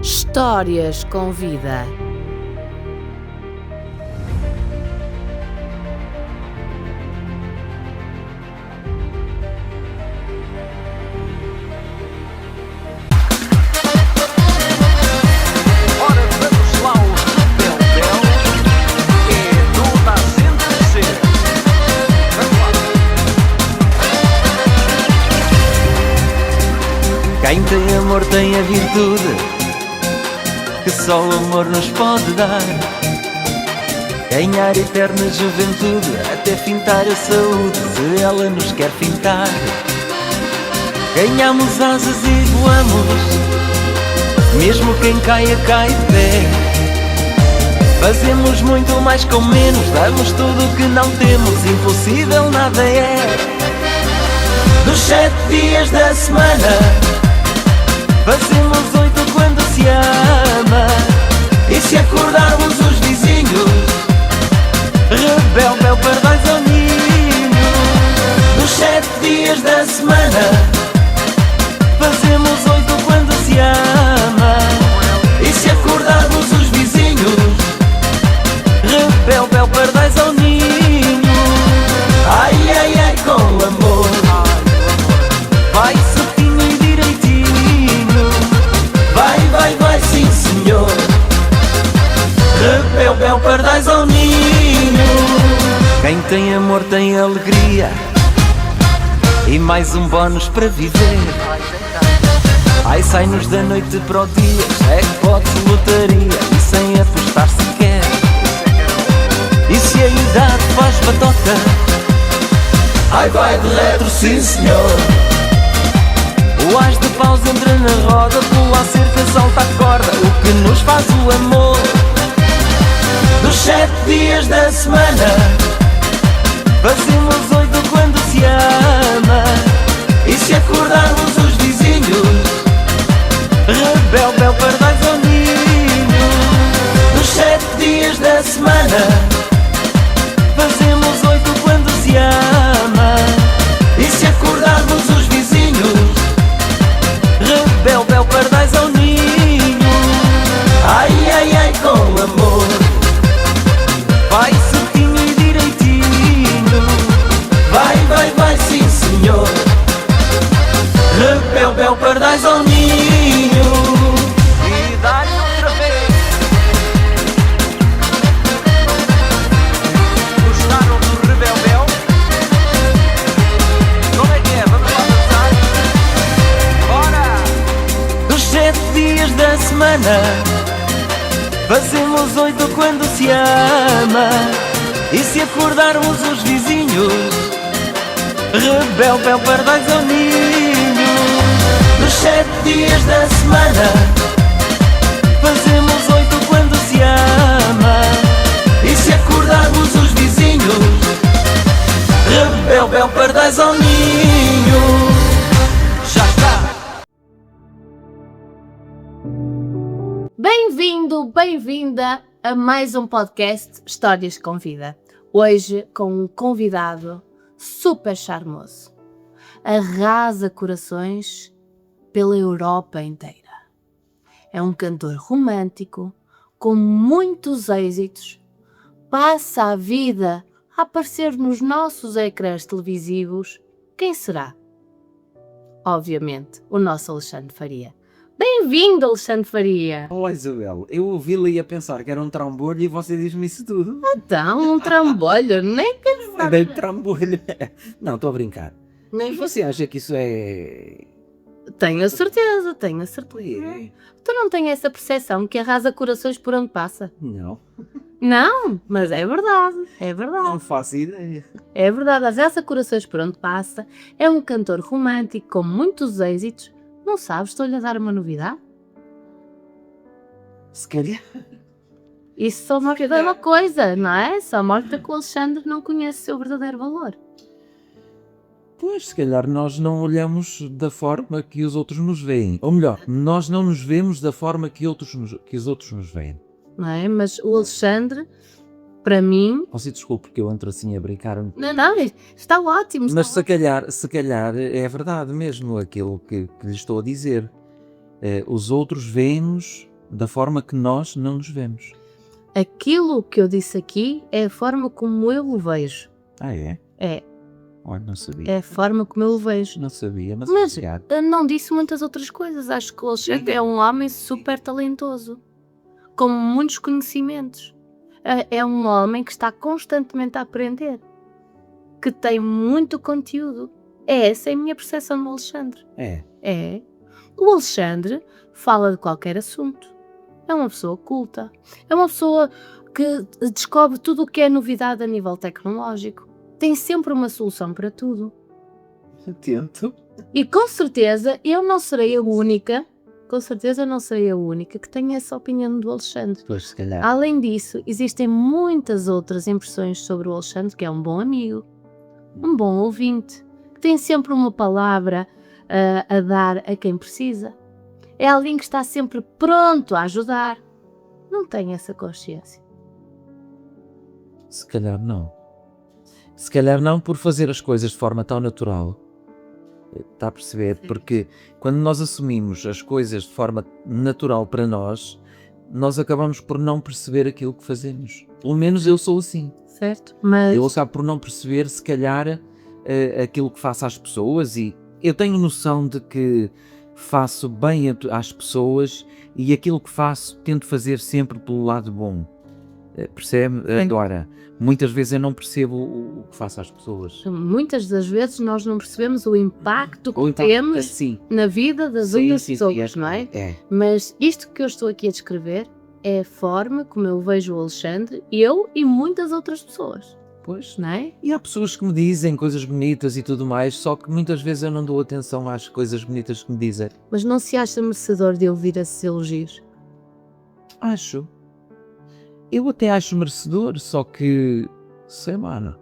Histórias com vida. Ora, vamos lá, o Rebelde é do nascente ser. Vamos lá. Quem tem amor tem a virtude que só o amor nos pode dar. Ganhar eterna juventude, até fintar a saúde, se ela nos quer fintar. Ganhamos asas e voamos, mesmo quem caia, cai de pé. Fazemos muito mais com menos, damos tudo o que não temos, impossível nada é. Dos 7 dias da semana, fazemos 8 quando se ama. E se acordarmos os vizinhos, rebelde é o pardais ao ninho. Dos 7 dias da semana, fazemos 8 quando se ama. E se acordarmos os vizinhos, rebelde é o pardais ao ninho. Ai, ai, ai, com amor, vai certinho e direitinho. Vai, vai, vai, sim senhor. Rebelde é o pardais ao ninho. Quem tem amor tem alegria e mais um bónus para viver. Ai, sai-nos da noite para o dia, jackpot, lotaria e sem apostar sequer. E se a idade faz batota, ai, vai de retro, sim senhor. O as de paus entra na roda, pula a cerca, salta a corda, o que nos faz o amor. Dos 7 dias da semana, fazemos 8 quando se ama. E se acordarmos os vizinhos, rebelde é o pardais ao ninho. Dos 7 dias da semana, fazemos 8 quando se ama. E se acordarmos os vizinhos, rebelde é o pardais ao ninho. Ai, ai, ai, com amor, vai certinho e direitinho. Vai, vai, vai, sim senhor. Rebelde é o pardais ao ninho. E dá-lhe outra vez. Gostaram do Rebeldel? Como é que é? Vamos lá dançar? Bora! Dos 7 dias da semana, fazemos 8 quando se ama. E se acordarmos os vizinhos, rebelde é o pardais ao ninho. Dos 7 dias da semana, fazemos 8 quando se ama. E se acordarmos os vizinhos, rebelde é o pardais ao ninho. Já está! Bem-vindo, bem-vinda a mais um podcast Histórias com Vida. Hoje com um convidado super charmoso. Arrasa corações pela Europa inteira. É um cantor romântico com muitos êxitos. Passa a vida a aparecer nos nossos ecrãs televisivos. Quem será? Obviamente, o nosso Alexandre Faria. Bem-vindo, Alexandre Faria! Olá Isabel, eu ouvi-la e ia pensar que era um trambolho e você diz-me isso tudo. Então, um trambolho, nem pensar. Dei trambolho. Não, estou a brincar. Nem Você acha que isso é... Tenho a certeza, tenho a certeza. É? Tu não tens essa percepção que arrasa corações por onde passa? Não, Não, mas é verdade, é não verdade. faço ideia. É verdade, arrasa corações por onde passa. É um cantor romântico com muitos êxitos. Não sabes, estou-lhe a dar uma novidade? Se calhar. Isso só mostra uma coisa, não é? Só mostra que o Alexandre não conhece o seu verdadeiro valor. Pois, se calhar nós não olhamos da forma que os outros nos veem. Ou melhor, nós não nos vemos da forma que os outros nos veem. Não é? Mas o Alexandre, para mim... Você desculpe porque eu entro assim a brincar. Não, está ótimo. Mas se calhar é verdade mesmo aquilo que lhe estou a dizer. Os outros veem-nos da forma que nós não nos vemos. Aquilo que eu disse aqui é a forma como eu o vejo. Ah, é? É, Olha, não sabia. é a forma como eu o vejo. Não sabia, mas obrigado. Eu não disse muitas outras coisas. Acho que o Alexandre é um homem super talentoso, com muitos conhecimentos. É um homem que está constantemente a aprender, que tem muito conteúdo. Essa é a minha percepção do Alexandre. É. O Alexandre fala de qualquer assunto. É uma pessoa culta. É uma pessoa que descobre tudo o que é novidade a nível tecnológico. Tem sempre uma solução para tudo. Atento. E com certeza eu não serei a única, que tenha essa opinião do Alexandre. Pois, se calhar. Além disso, existem muitas outras impressões sobre o Alexandre, que é um bom amigo, um bom ouvinte, que tem sempre uma palavra a dar a quem precisa. É alguém que está sempre pronto a ajudar. Não tem essa consciência. Se calhar não. Se calhar não por fazer as coisas de forma tão natural. Está a perceber? Porque quando nós assumimos as coisas de forma natural para nós acabamos por não perceber aquilo que fazemos. Pelo menos eu sou assim. Certo? Mas Eu acabo por não perceber, se calhar, aquilo que faço às pessoas, e eu tenho noção de que faço bem às pessoas, e aquilo que faço tento fazer sempre pelo lado bom. Percebe? Agora, muitas vezes eu não percebo o que faço às pessoas. muitas das vezes nós não percebemos o impacto que temos Sim. na vida das outras pessoas, não é? É. Mas isto que eu estou aqui a descrever é a forma como eu vejo o Alexandre, eu e muitas outras pessoas, Pois. não é? E há pessoas que me dizem coisas bonitas e tudo mais, só que muitas vezes eu não dou atenção às coisas bonitas que me dizem. Mas não se acha merecedor de ouvir esses elogios? Acho. Eu até acho merecedor, só que, sei mano,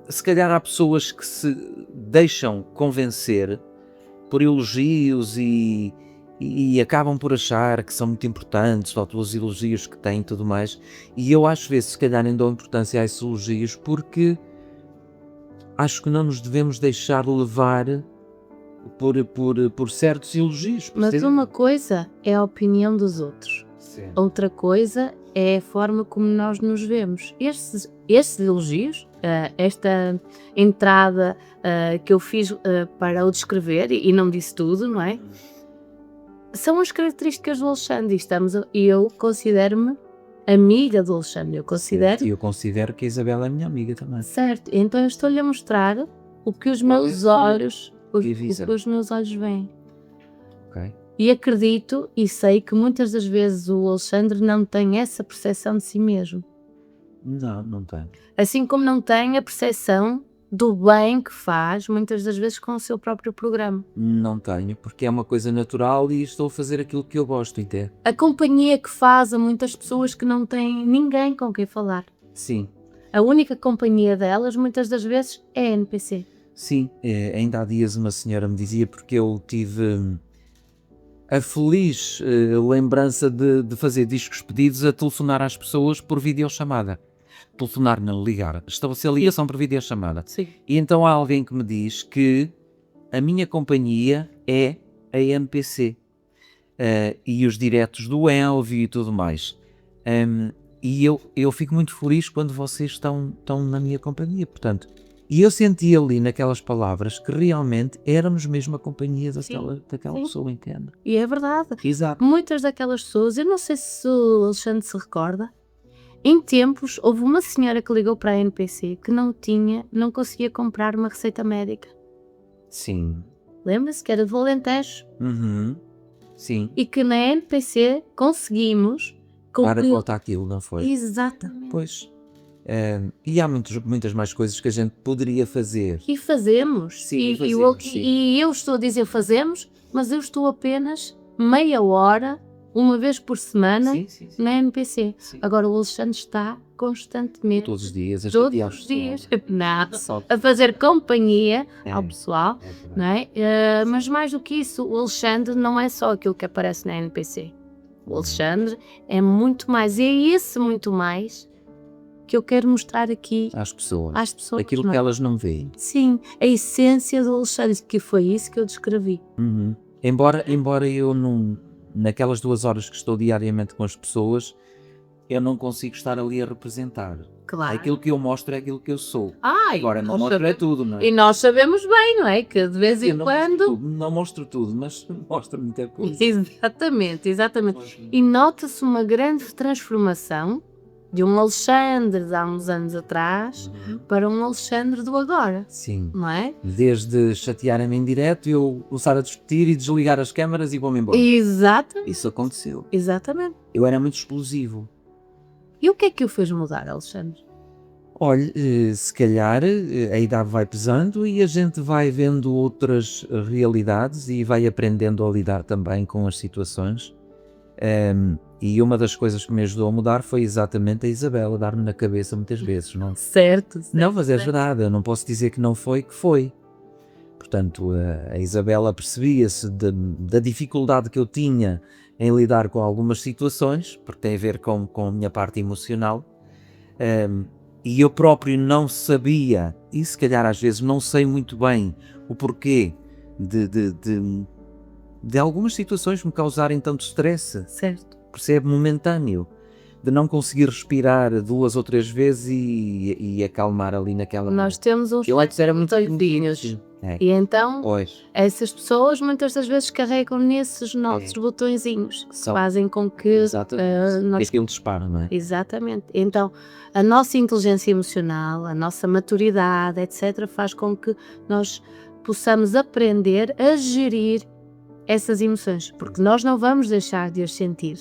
se calhar há pessoas que se deixam convencer por elogios e acabam por achar que são muito importantes, ou pelos elogios que têm e tudo mais, e eu às vezes se calhar nem dou importância a esses elogios porque acho que não nos devemos deixar levar por certos elogios. Mas percebe? uma coisa é a opinião dos outros, Sim. outra coisa é a forma como nós nos vemos. Estes elogios, esta entrada que eu fiz para o descrever, e não disse tudo, não é? São as características do Alexandre, e eu considero-me amiga do Alexandre, eu considero que a Isabela é minha amiga também. certo, então eu estou-lhe a mostrar o que os meus olhos, o que os meus olhos veem. Ok. E acredito e sei que muitas das vezes o Alexandre não tem essa percepção de si mesmo. Não tenho. Assim como não tem a percepção do bem que faz, muitas das vezes, com o seu próprio programa. Não tenho, porque é uma coisa natural e estou a fazer aquilo que eu gosto, entende? A companhia que faz a muitas pessoas que não têm ninguém com quem falar. Sim, A única companhia delas, muitas das vezes, é a NPC. sim. Ainda há dias uma senhora me dizia, porque eu tive a feliz lembrança de fazer discos pedidos a telefonar às pessoas por videochamada. Telefonar, não ligar. Estabelecer ligação por videochamada. Sim. E então há alguém que me diz que a minha companhia é a MPC. E os diretos do Elvio e tudo mais. E eu fico muito feliz quando vocês estão na minha companhia, portanto. E eu senti ali naquelas palavras que realmente éramos mesmo a companhia daquela sim. pessoa, entende? E é verdade. Exato. Muitas daquelas pessoas, eu não sei se o Alexandre se recorda, em tempos houve uma senhora que ligou para a NPC que não conseguia comprar uma receita médica. Sim. Lembra-se que era do Alentejo? Uhum. Sim. E que na NPC conseguimos Para de voltar aquilo, não foi? Exatamente. Pois. E há muitas mais coisas que a gente poderia fazer. E fazemos. Sim, sim. E eu estou a dizer fazemos, mas eu estou apenas meia hora, uma vez por semana, Sim. na NPC. Sim. Agora o Alexandre está constantemente, Todos os dias. todos os dias, a fazer companhia ao pessoal, não é? Mas mais do que isso, o Alexandre não é só aquilo que aparece na NPC. O Alexandre é muito mais, e é esse muito mais que eu quero mostrar aqui Às pessoas. Aquilo não é? que elas não veem. Sim, a essência do Alexandre, que foi isso que eu descrevi. Uhum. Embora eu não, naquelas 2 horas que estou diariamente com as pessoas, eu não consigo estar ali a representar. Claro. Aquilo que eu mostro é aquilo que eu sou. Ai, Agora não nós mostro é sabemos- tudo, não é? E nós sabemos bem, não é? Que de vez Eu em não mostro quando. tudo, não mostro tudo, mas mostro muita coisa. Exatamente. E nota-se uma grande transformação de um Alexandre de há uns anos atrás para um Alexandre do agora, Sim. não é? Desde chatearem-me em direto, eu começar a discutir e desligar as câmaras e vou-me embora. Exatamente. Isso aconteceu. Exatamente. Eu era muito explosivo. E o que é que o fez mudar, Alexandre? Olha, se calhar a idade vai pesando e a gente vai vendo outras realidades e vai aprendendo a lidar também com as situações. E uma das coisas que me ajudou a mudar foi exatamente a Isabela dar-me na cabeça muitas vezes. Certo. Não, mas é verdade, eu não posso dizer que não foi, que foi. Portanto, a Isabela percebia-se da dificuldade que eu tinha em lidar com algumas situações, porque tem a ver com a minha parte emocional, e eu próprio não sabia, e se calhar às vezes não sei muito bem o porquê de algumas situações me causarem tanto stress, Certo. percebe, momentâneo, de não conseguir respirar 2 ou 3 vezes e acalmar ali naquela... Nós temos uns Eu antes era muito botõezinhos. É. E então, Pois. essas pessoas muitas das vezes carregam nesses nossos botõezinhos que São. fazem com que Exatamente. nós... Aquilo dispara, não é? Exatamente. Então, a nossa inteligência emocional, a nossa maturidade, etc., faz com que nós possamos aprender a gerir essas emoções, porque nós não vamos deixar de as sentir.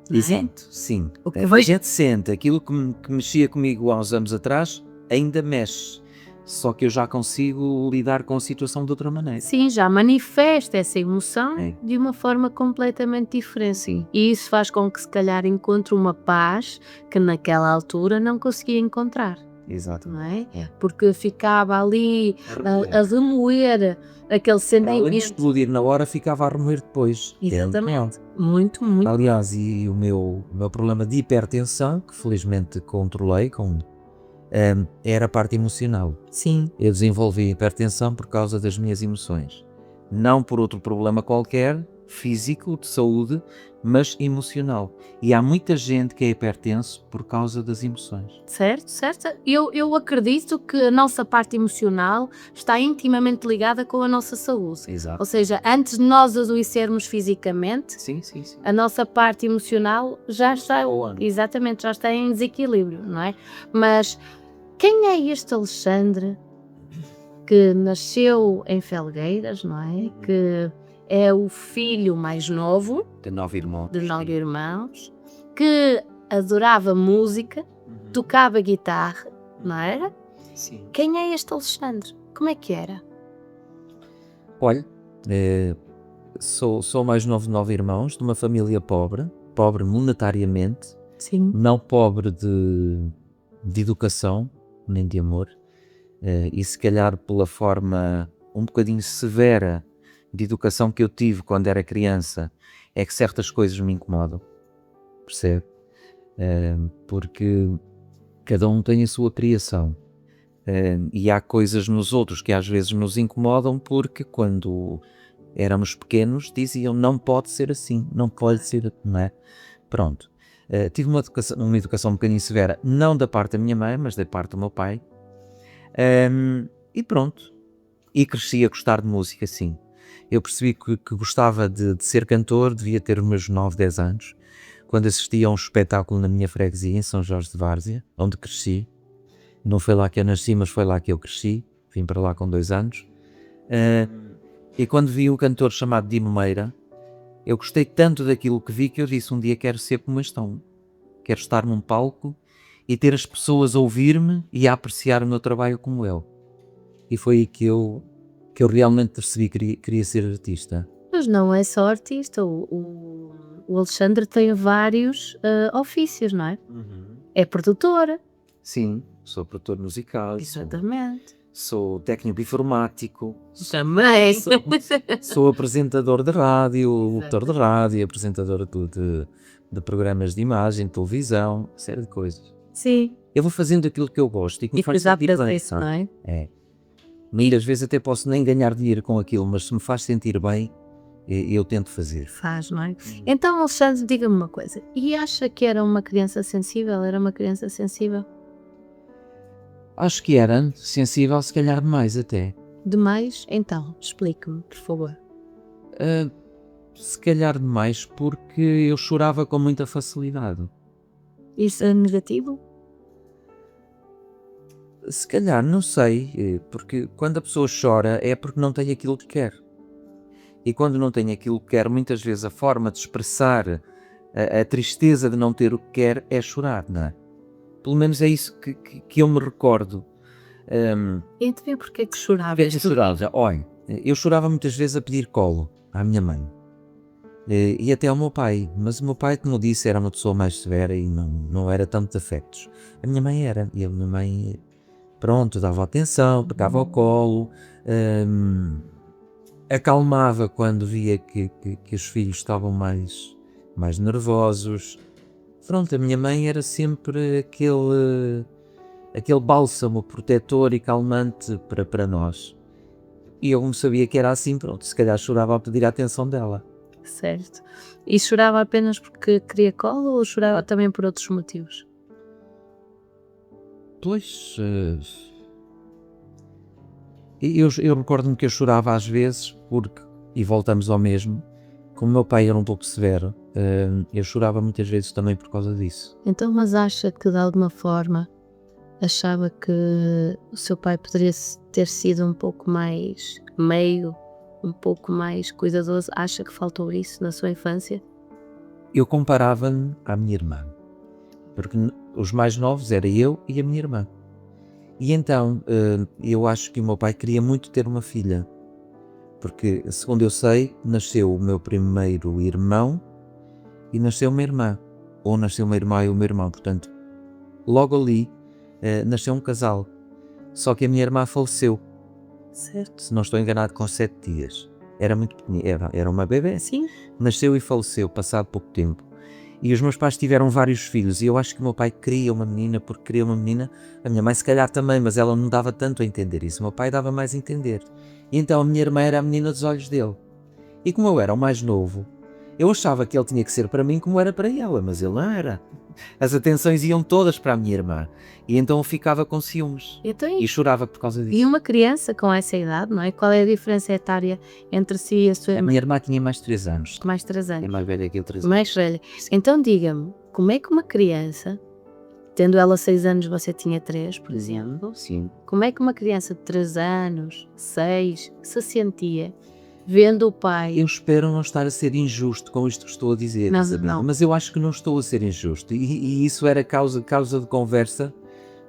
Não é? Exato, sim. O que A vai- gente sente aquilo que mexia comigo há uns anos atrás, ainda mexe. Só que eu já consigo lidar com a situação de outra maneira. Sim, já manifesta essa emoção É. de uma forma completamente diferente. Sim. E isso faz com que se calhar encontre uma paz que naquela altura não conseguia encontrar, Exato. não é? É. Porque ficava ali a remoer aquele Além de sentimento. explodir na hora, ficava a remoer depois. Exatamente. Muito, muito. Aliás, e o meu problema de hipertensão, que felizmente controlei, era a parte emocional. Sim. Eu desenvolvi hipertensão por causa das minhas emoções. Não por outro problema qualquer, físico, de saúde, mas emocional. E há muita gente que é hipertenso por causa das emoções. Certo, certo. Eu acredito que a nossa parte emocional está intimamente ligada com a nossa saúde. Exato. Ou seja, antes de nós adoecermos fisicamente, Sim, sim, sim. a nossa parte emocional já está, Boa. exatamente, já está em desequilíbrio, não é? Mas quem é este Alexandre que nasceu em Felgueiras, não é? Que é o filho mais novo De 9 irmãos. de 9 irmãos, que adorava música, tocava guitarra, não era? Sim. Quem é este Alexandre? Como é que era? Olha, sou mais novo de 9 irmãos, de uma família pobre monetariamente, Sim. não pobre de educação, nem de amor, e se calhar pela forma um bocadinho severa de educação que eu tive quando era criança, é que certas coisas me incomodam, percebe? Porque cada um tem a sua criação, e há coisas nos outros que às vezes nos incomodam porque quando éramos pequenos diziam não pode ser assim, não pode ser, não é? Pronto. Tive uma educação um bocadinho severa, não da parte da minha mãe, mas da parte do meu pai. E pronto. E cresci a gostar de música, sim. Eu percebi que gostava de ser cantor, devia ter os meus 9, 10 anos, quando assisti a um espetáculo na minha freguesia, em São Jorge de Várzea, onde cresci. Não foi lá que eu nasci, mas foi lá que eu cresci. Vim para lá com 2 anos. E quando vi um cantor chamado Dimo Meira, eu gostei tanto daquilo que vi que eu disse, um dia quero ser como este homem. Quero estar num palco e ter as pessoas a ouvir-me e a apreciar o meu trabalho como ele. E foi aí que eu realmente percebi que queria ser artista. Mas não é só artista, o Alexandre tem vários ofícios, não é? É produtora. Sim, sou produtor musical, Exatamente. sou técnico informático, Também. sou apresentador de rádio, locutor de rádio, apresentador de programas de imagem, televisão, série de coisas. Sim. Eu vou fazendo aquilo que eu gosto e que me E faz precisar sentir fazer bem. isso, não é? É. Muitas vezes até posso nem ganhar dinheiro com aquilo, mas se me faz sentir bem, eu tento fazer. Faz, não é? Então, Alexandre, diga-me uma coisa. E acha que era uma criança sensível? Era uma criança sensível? Acho que era sensível, se calhar demais até. Demais? Então, explique-me, por favor. Se calhar demais porque eu chorava com muita facilidade. Isso é negativo? Se calhar, não sei, porque quando a pessoa chora é porque não tem aquilo que quer. E quando não tem aquilo que quer, muitas vezes a forma de expressar a tristeza de não ter o que quer é chorar, não é? Pelo menos é isso que eu me recordo. E então, porquê que chorava? Olha, eu chorava muitas vezes a pedir colo à minha mãe. E até ao meu pai, mas o meu pai, como eu disse, era uma pessoa mais severa e não era tanto de afetos. A minha mãe era, e a minha mãe, pronto, dava atenção, pegava ao colo, acalmava quando via que os filhos estavam mais nervosos. Pronto, a minha mãe era sempre aquele bálsamo protetor e calmante para nós. E eu como sabia que era assim, pronto, se calhar chorava a pedir a atenção dela. Certo. E chorava apenas porque queria colo ou chorava também por outros motivos? Pois, eu recordo-me que eu chorava às vezes porque, e voltamos ao mesmo, como o meu pai era um pouco severo, eu chorava muitas vezes também por causa disso. Então, mas acha que de alguma forma achava que o seu pai poderia ter sido um pouco mais meigo, um pouco mais cuidadoso? Acha que faltou isso na sua infância? Eu comparava-me à minha irmã, porque os mais novos era eu e a minha irmã. E então, eu acho que o meu pai queria muito ter uma filha, porque, segundo eu sei, nasceu o meu primeiro irmão e nasceu uma irmã, ou nasceu uma irmã e o meu irmão, portanto, logo ali nasceu um casal, só que a minha irmã faleceu, Certo. se não estou enganado, com 7 dias. Era muito pequenina, era uma bebê, Sim. nasceu e faleceu, passado pouco tempo. E os meus pais tiveram vários filhos, e eu acho que o meu pai queria uma menina, porque queria uma menina, a minha mãe se calhar também, mas ela não dava tanto a entender isso, o meu pai dava mais a entender. E então a minha irmã era a menina dos olhos dele. E como eu era o mais novo, eu achava que ele tinha que ser para mim como era para ela, mas ele não era. As atenções iam todas para a minha irmã, e então eu ficava com ciúmes, Então, e chorava por causa disso. e uma criança com essa idade, não é? Qual é a diferença etária entre si e a sua A minha irmã tinha mais 3 anos. mais 3 É anos? mais velha que eu, 3 anos. Mais velha. Então diga-me, como é que uma criança, tendo ela 6 anos, você tinha 3, por exemplo, Sim. como é que uma criança de 3 anos, 6, se sentia vendo o pai? Eu espero não estar a ser injusto com isto que estou a dizer, Não, Isabela, não. mas eu acho que não estou a ser injusto, e isso era causa de conversa,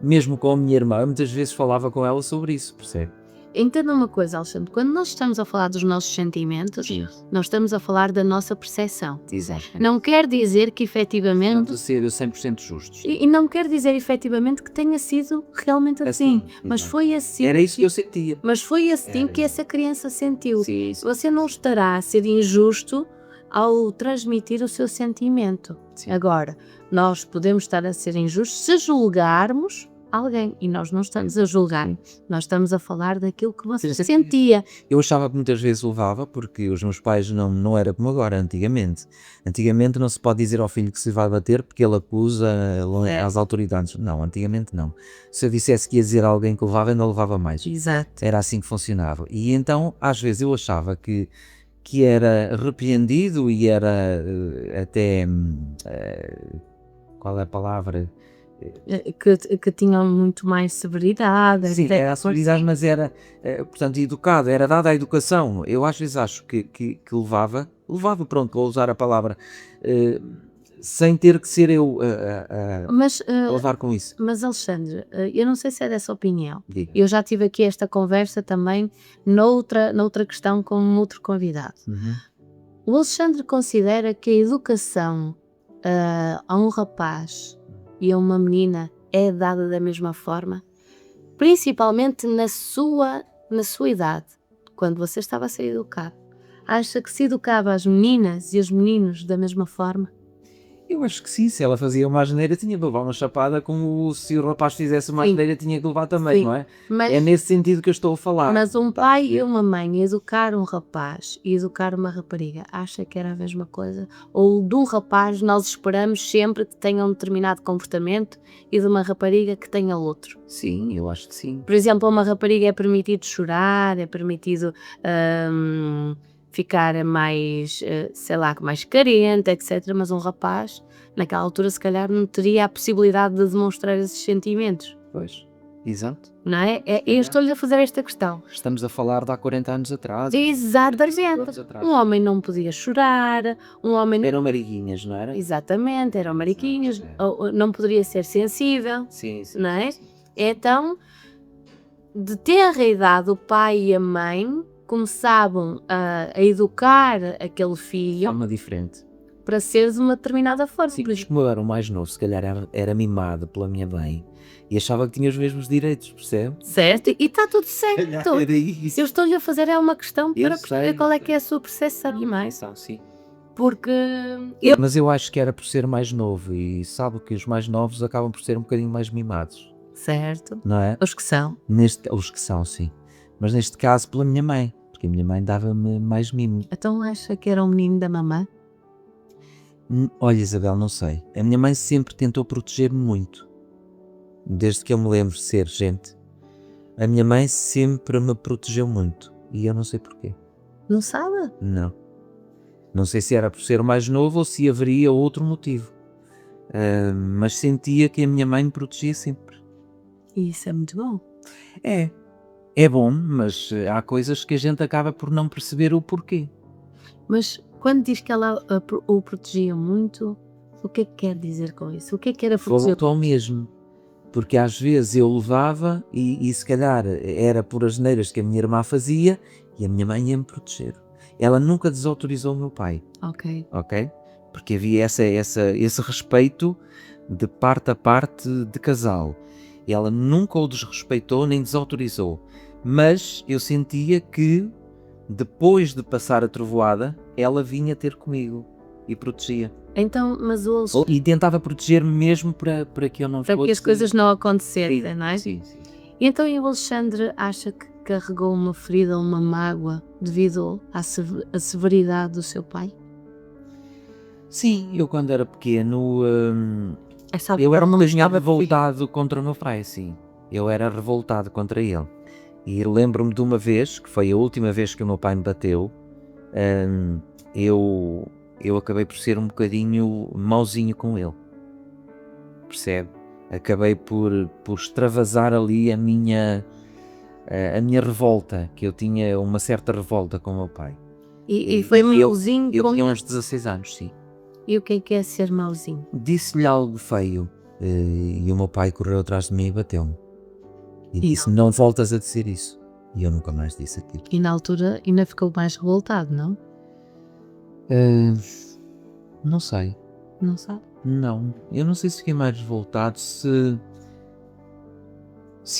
mesmo com a minha irmã. Eu muitas vezes falava com ela sobre isso, percebe? Entenda uma coisa, Alexandre, quando nós estamos a falar dos nossos sentimentos, nós estamos a falar da nossa percepção. Exato. Não quer dizer que Não efetivamente, de ser 100% justos. e não quer dizer efetivamente que tenha sido realmente assim, mas exato. foi assim. Era isso que eu sentia. Mas foi assim Era que essa criança sentiu. Sim. Você não estará a ser injusto ao transmitir o seu sentimento. Sim. Agora, nós podemos estar a ser injustos se julgarmos alguém, e nós não estamos a julgar, nós estamos a falar daquilo que você Sim. sentia. Eu achava que muitas vezes levava, porque os meus pais não era como agora, antigamente. Antigamente não se pode dizer ao filho que se vai bater porque ele acusa às autoridades. Não, antigamente não. Se eu dissesse que ia dizer a alguém que levava, ainda levava mais. Exato. Era assim que funcionava. E então, às vezes, eu achava que era repreendido e era até... qual é a palavra? Que tinham muito mais severidade. Sim, até- era a solidariedade, mas era, portanto, educado, era dada a educação. Eu às vezes acho que levava, pronto, vou usar a palavra, sem ter que ser eu Mas, a levar com isso. mas Alexandre, eu não sei se é dessa opinião. Diga. Eu já tive aqui esta conversa também noutra questão com um outro convidado. Uhum. O Alexandre considera que a educação a um rapaz e a uma menina é dada da mesma forma? Principalmente na sua idade, quando você estava a ser educado. Acha que se educava as meninas e os meninos da mesma forma? Eu acho que sim, se ela fazia uma asneira tinha que levar uma chapada, como se o rapaz fizesse uma Sim. asneira tinha que levar também, Sim. não é? Mas, É nesse sentido que eu estou a falar. mas um pai e uma mãe educar um rapaz e educar uma rapariga, acha que era a mesma coisa? Ou de um rapaz nós esperamos sempre que tenha um determinado comportamento e de uma rapariga que tenha outro? Sim, eu acho que sim. Por exemplo, a uma rapariga é permitido chorar, é permitido ficar mais, sei lá, mais carente, etc. Mas um rapaz, naquela altura, se calhar não teria a possibilidade de demonstrar esses sentimentos, Pois, exato. não é? Eu estou-lhe a fazer esta questão. Estamos a falar de há 40 anos atrás. Exatamente. Anos atrás. Um homem não podia chorar, um homem... Eram mariquinhas, não era? Exatamente, eram mariquinhos, É. ou não poderia ser sensível, Sim, sim. não é? Então, de tenra idade, o pai e a mãe começavam a educar aquele De filho forma diferente. para ser de uma determinada forma. Sim, Por mas exemplo, como eu era o mais novo, se calhar era mimado pela minha mãe e achava que tinha os mesmos direitos, percebe? certo? E está tudo certo. Era isso. Eu estou-lhe a fazer é uma questão Eu para perceber sei. qual é que é a sua percepção, não é? Sim. Porque Mas eu acho que era por ser mais novo e sabe que os mais novos acabam por ser um bocadinho mais mimados, certo, não é? os que são. Os que são, sim. Mas neste caso pela minha mãe, porque a minha mãe dava-me mais mimo. Então acha que era um menino da mamã? Olha, Isabel, não sei. A minha mãe sempre tentou proteger-me muito. Desde que eu me lembro de ser gente, a minha mãe sempre me protegeu muito. E eu não sei porquê. Não sabe? Não. Não sei se era por ser mais novo ou se haveria outro motivo. Mas sentia que a minha mãe me protegia sempre. E isso é muito bom. É bom, mas há coisas que a gente acaba por não perceber o porquê. Mas quando diz que ela o protegia muito, o que é que quer dizer com isso? O que é que era proteger? Voltou ao mesmo. Porque às vezes eu levava e se calhar era por asneiras que a minha irmã fazia e a minha mãe ia me proteger. Ela nunca desautorizou o meu pai, Ok. ok? Porque havia esse respeito de parte a parte de casal. Ela nunca o desrespeitou nem desautorizou. Mas eu sentia que depois de passar a trovoada, ela vinha ter comigo e protegia. Então, mas o E tentava proteger-me mesmo para que eu não para fosse... que as coisas não acontecessem, não é? Sim. E então e o Alexandre acha que carregou uma ferida, uma mágoa devido à severidade do seu pai? Sim, eu quando era pequeno, Essa eu era um revoltado contra o meu pai, sim. Eu era revoltado contra ele. E lembro-me de uma vez, que foi a última vez que o meu pai me bateu, eu acabei por ser um bocadinho mauzinho com ele. Percebe? Acabei por extravasar ali a minha revolta, que eu tinha uma certa revolta com o meu pai. E foi mauzinho Eu com... tinha uns 16 anos, sim. E o que é ser mauzinho? Disse-lhe algo feio e o meu pai correu atrás de mim e bateu-me. E disse, não voltas a dizer isso. E eu nunca mais disse aquilo. E na altura ainda ficou mais revoltado, não? Não sei. Não sabe? Não. Eu não sei se fiquei mais revoltado se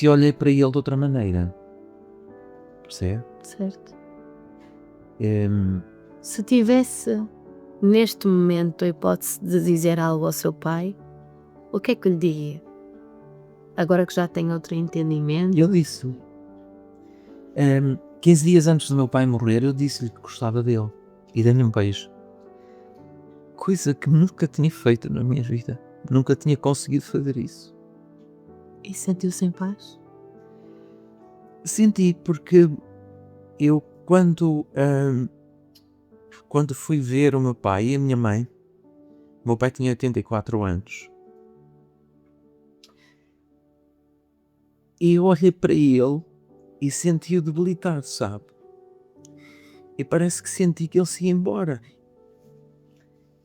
olhei para ele de outra maneira. Percebe? Certo. Hum, Se tivesse neste momento a hipótese de dizer algo ao seu pai, o que é que lhe diria? Agora que já tem outro entendimento. eu disse. 15 dias antes do meu pai morrer, eu disse-lhe que gostava dele. E dei-lhe um beijo. Coisa que nunca tinha feito na minha vida. Nunca tinha conseguido fazer isso. E sentiu-se em paz? Senti, porque eu quando fui ver o meu pai e a minha mãe, o meu pai tinha 84 anos, e eu olhei para ele e senti-o debilitado, sabe? E parece que senti que ele se ia embora.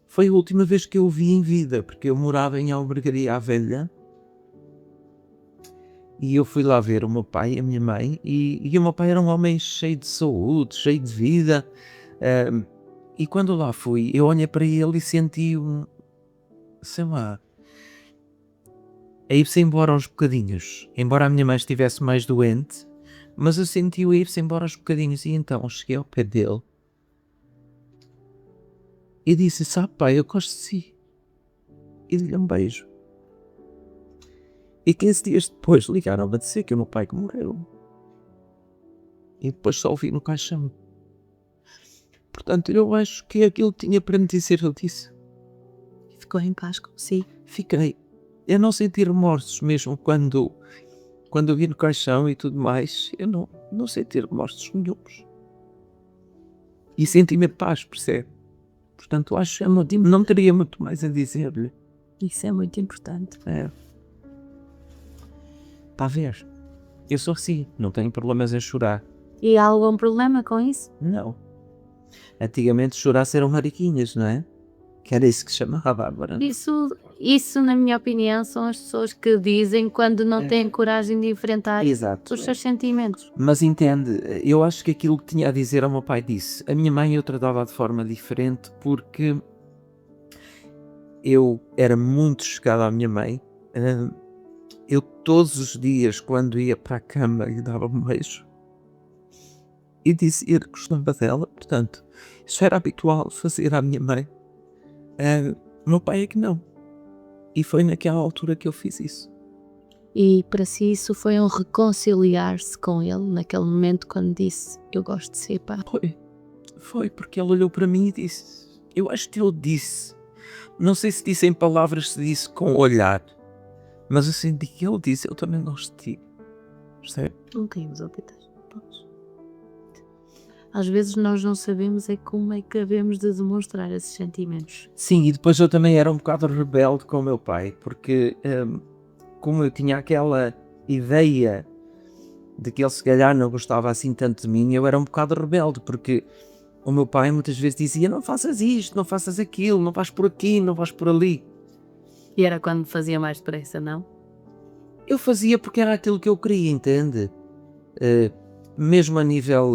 Foi a última vez que eu o vi em vida, porque eu morava em Albergaria à Velha. E eu fui lá ver o meu pai e a minha mãe, e o meu pai era um homem cheio de saúde, cheio de vida. E quando lá fui, eu olhei para ele e senti sei lá, a ir-se embora aos bocadinhos. Embora a minha mãe estivesse mais doente, mas eu senti-o ir-se embora aos bocadinhos. E então cheguei ao pé dele e disse, sabe pai, eu gosto de si. e dei-lhe um beijo. E 15 dias depois ligaram-me a dizer que o meu pai que morreu. E depois só ouvi no caixão. Portanto, eu acho que aquilo que tinha para me dizer, eu disse. Ficou em paz consigo. Fiquei. Eu não senti remorsos mesmo quando eu vi no caixão e tudo mais. Eu não senti remorsos nenhuns. E senti-me em paz, percebe? Portanto, acho que não teria muito mais a dizer-lhe. Isso é muito importante. É. Está a ver? Eu sou assim, não tenho problemas em chorar. E há algum problema com isso? Não. Antigamente chorar eram mariquinhas, não é? Que era isso que se chamava agora. Isso, na minha opinião, são as pessoas que dizem quando não têm coragem de enfrentar Exato. os seus sentimentos. Mas entende, eu acho que aquilo que tinha a dizer ao meu pai disse. A minha mãe eu tratava de forma diferente porque eu era muito chegado à minha mãe. Eu todos os dias, quando ia para a cama, lhe dava um beijo. E dizia que gostava dela, portanto, isso era habitual fazer à minha mãe. Meu pai é que não. E foi naquela altura que eu fiz isso. E para si isso foi um reconciliar-se com ele naquele momento quando disse eu gosto de ser pai? Foi porque ele olhou para mim e disse. Eu acho que ele disse. Não sei se disse em palavras, se disse com olhar. Mas eu senti que ele disse, eu também gosto de ti. Percebe? Não temos opiniões. Às vezes nós não sabemos como é que devemos de demonstrar esses sentimentos. Sim, e depois eu também era um bocado rebelde com o meu pai, porque como eu tinha aquela ideia de que ele se calhar não gostava assim tanto de mim, eu era um bocado rebelde, porque o meu pai muitas vezes dizia, não faças isto, não faças aquilo, não vais por aqui, não vais por ali. E era quando fazia mais depressa, não? Eu fazia porque era aquilo que eu queria, entende? Mesmo a nível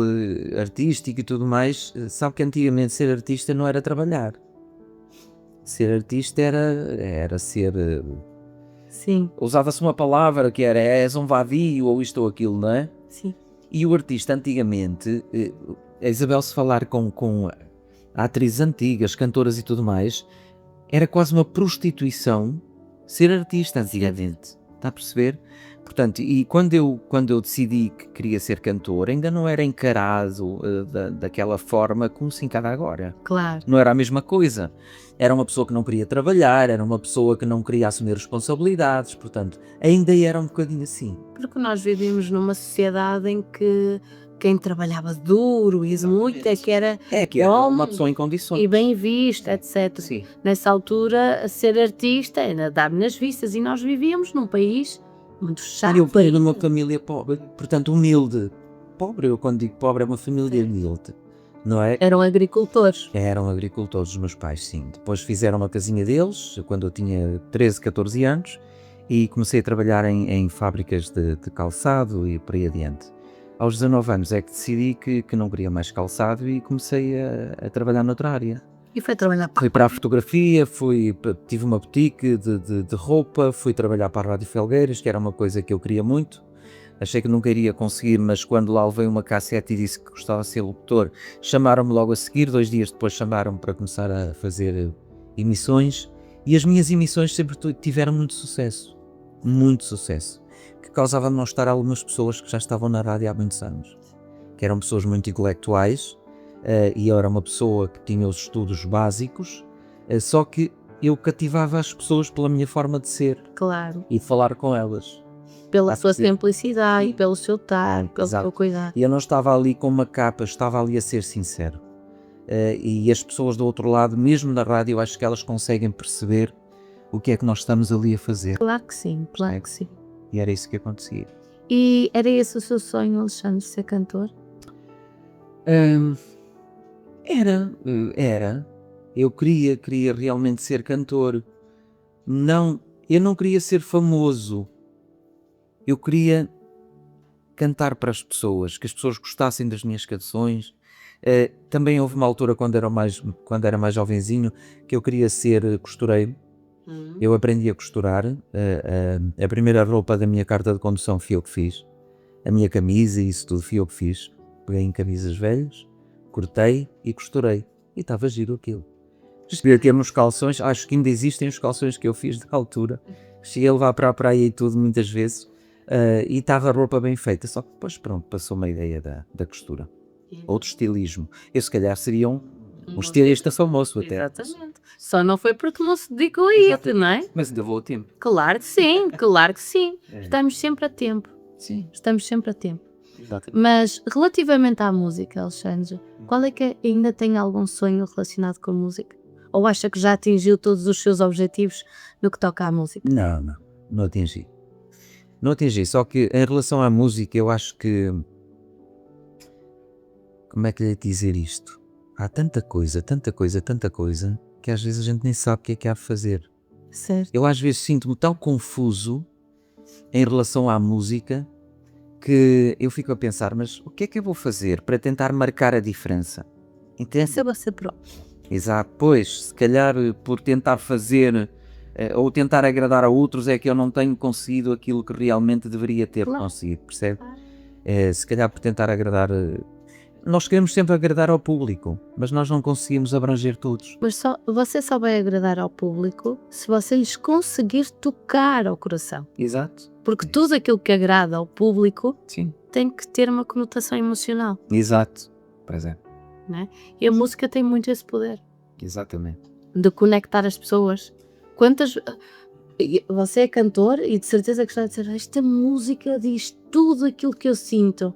artístico e tudo mais, sabe que antigamente ser artista não era trabalhar. Ser artista era ser... Sim. Usava-se uma palavra que era és um vadio ou isto ou aquilo, não é? Sim. E o artista antigamente, a Isabel se falar com atrizes antigas, cantoras e tudo mais, era quase uma prostituição ser artista antigamente. Está a perceber? Portanto, e quando eu decidi que queria ser cantor, ainda não era encarado daquela forma como se encara agora. Claro. Não era a mesma coisa. Era uma pessoa que não queria trabalhar, era uma pessoa que não queria assumir responsabilidades, portanto, ainda era um bocadinho assim. Porque nós vivemos numa sociedade em que quem trabalhava duro e muito é que era uma pessoa em condições. e bem vista, etc. Sim. Nessa altura, ser artista era dar-me nas vistas e nós vivíamos num país muito chato. Eu venho de uma família pobre, portanto humilde. Pobre, eu quando digo pobre é uma família humilde, não é? Eram agricultores. Eram agricultores os meus pais, sim. Depois fizeram uma casinha deles, quando eu tinha 13, 14 anos, e comecei a trabalhar em fábricas de calçado e por aí adiante. Aos 19 anos é que decidi que não queria mais calçado e comecei a trabalhar noutra área. E foi trabalhar Fui para a fotografia, tive uma boutique de roupa, fui trabalhar para a Rádio Felgueiras, que era uma coisa que eu queria muito. Achei que nunca iria conseguir, mas quando lá levei uma cassete e disse que gostava de ser locutor, chamaram-me logo a seguir, 2 dias depois chamaram-me para começar a fazer emissões, e as minhas emissões sempre tiveram muito sucesso, que causava mal-estar a algumas pessoas que já estavam na rádio há muitos anos, que eram pessoas muito intelectuais, e eu era uma pessoa que tinha os estudos básicos, só que eu cativava as pessoas pela minha forma de ser. Claro. E de falar com elas. Pela sua simplicidade, pelo seu tato, pelo Exato. seu cuidado. E eu não estava ali com uma capa, estava ali a ser sincero. E as pessoas do outro lado, mesmo na rádio, eu acho que elas conseguem perceber o que é que nós estamos ali a fazer. Claro que sim, claro que sim. E era isso que acontecia. E era esse o seu sonho, Alexandre, ser cantor? Era. Eu queria realmente ser cantor. Não, eu não queria ser famoso. Eu queria cantar para as pessoas, que as pessoas gostassem das minhas canções. Também houve uma altura, quando era mais jovenzinho, que eu queria ser costureiro. Eu aprendi a costurar. A primeira roupa da minha carta de condução fui eu que fiz. A minha camisa e isso tudo fui eu que fiz. Peguei em camisas velhas, cortei e costurei. E estava giro aquilo. Cheguei a ter uns calções, acho que ainda existem os calções que eu fiz da altura. Cheguei a levar para a praia e tudo muitas vezes. E estava a roupa bem feita, só que depois pronto, passou uma ideia da costura. Outro estilismo. Eu se calhar seria um estilista famoso até. Exatamente. Só não foi porque não se dedicou a isso, não é? Mas ainda vou a tempo. Claro que sim, claro que sim. Estamos sempre a tempo. Sim, Estamos sempre a tempo. exato. Mas relativamente à música, Alexandre, qual é que ainda tem algum sonho relacionado com a música? Ou acha que já atingiu todos os seus objetivos no que toca à música? Não atingi. Não atingi, só que em relação à música eu acho que... Como é que lhe hei de dizer isto? Há tanta coisa, que às vezes a gente nem sabe o que há de fazer. Certo. Eu às vezes sinto-me tão confuso em relação à música que eu fico a pensar, mas o que é que eu vou fazer para tentar marcar a diferença? Entende? Essa é você próprio. Exato, pois, se calhar por tentar fazer ou tentar agradar a outros é que eu não tenho conseguido aquilo que realmente deveria ter Claro. conseguido, percebe? Se calhar por tentar agradar... Nós queremos sempre agradar ao público, mas nós não conseguimos abranger todos. Mas você só vai agradar ao público se você lhes conseguir tocar ao coração. Exato. Porque tudo aquilo que agrada ao público Sim. tem que ter uma conotação emocional. Exato. Pois é. E a música tem muito esse poder Exatamente. de conectar as pessoas. Você é cantor e de certeza que está a dizer, esta música diz tudo aquilo que eu sinto.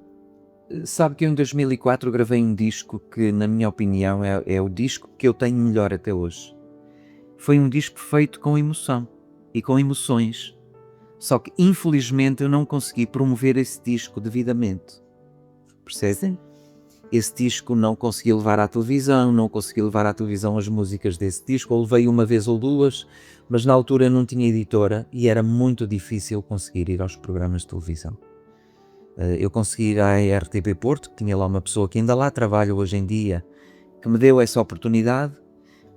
Sabe que eu em 2004 gravei um disco que, na minha opinião, é o disco que eu tenho melhor até hoje. Foi um disco feito com emoção e com emoções. Só que, infelizmente, eu não consegui promover esse disco devidamente. Percebe? Sim. Esse disco não consegui levar à televisão, não consegui levar à televisão as músicas desse disco, ou levei uma vez ou duas, mas na altura eu não tinha editora e era muito difícil conseguir ir aos programas de televisão. Eu consegui ir à RTP Porto, que tinha lá uma pessoa que ainda lá trabalha hoje em dia, que me deu essa oportunidade,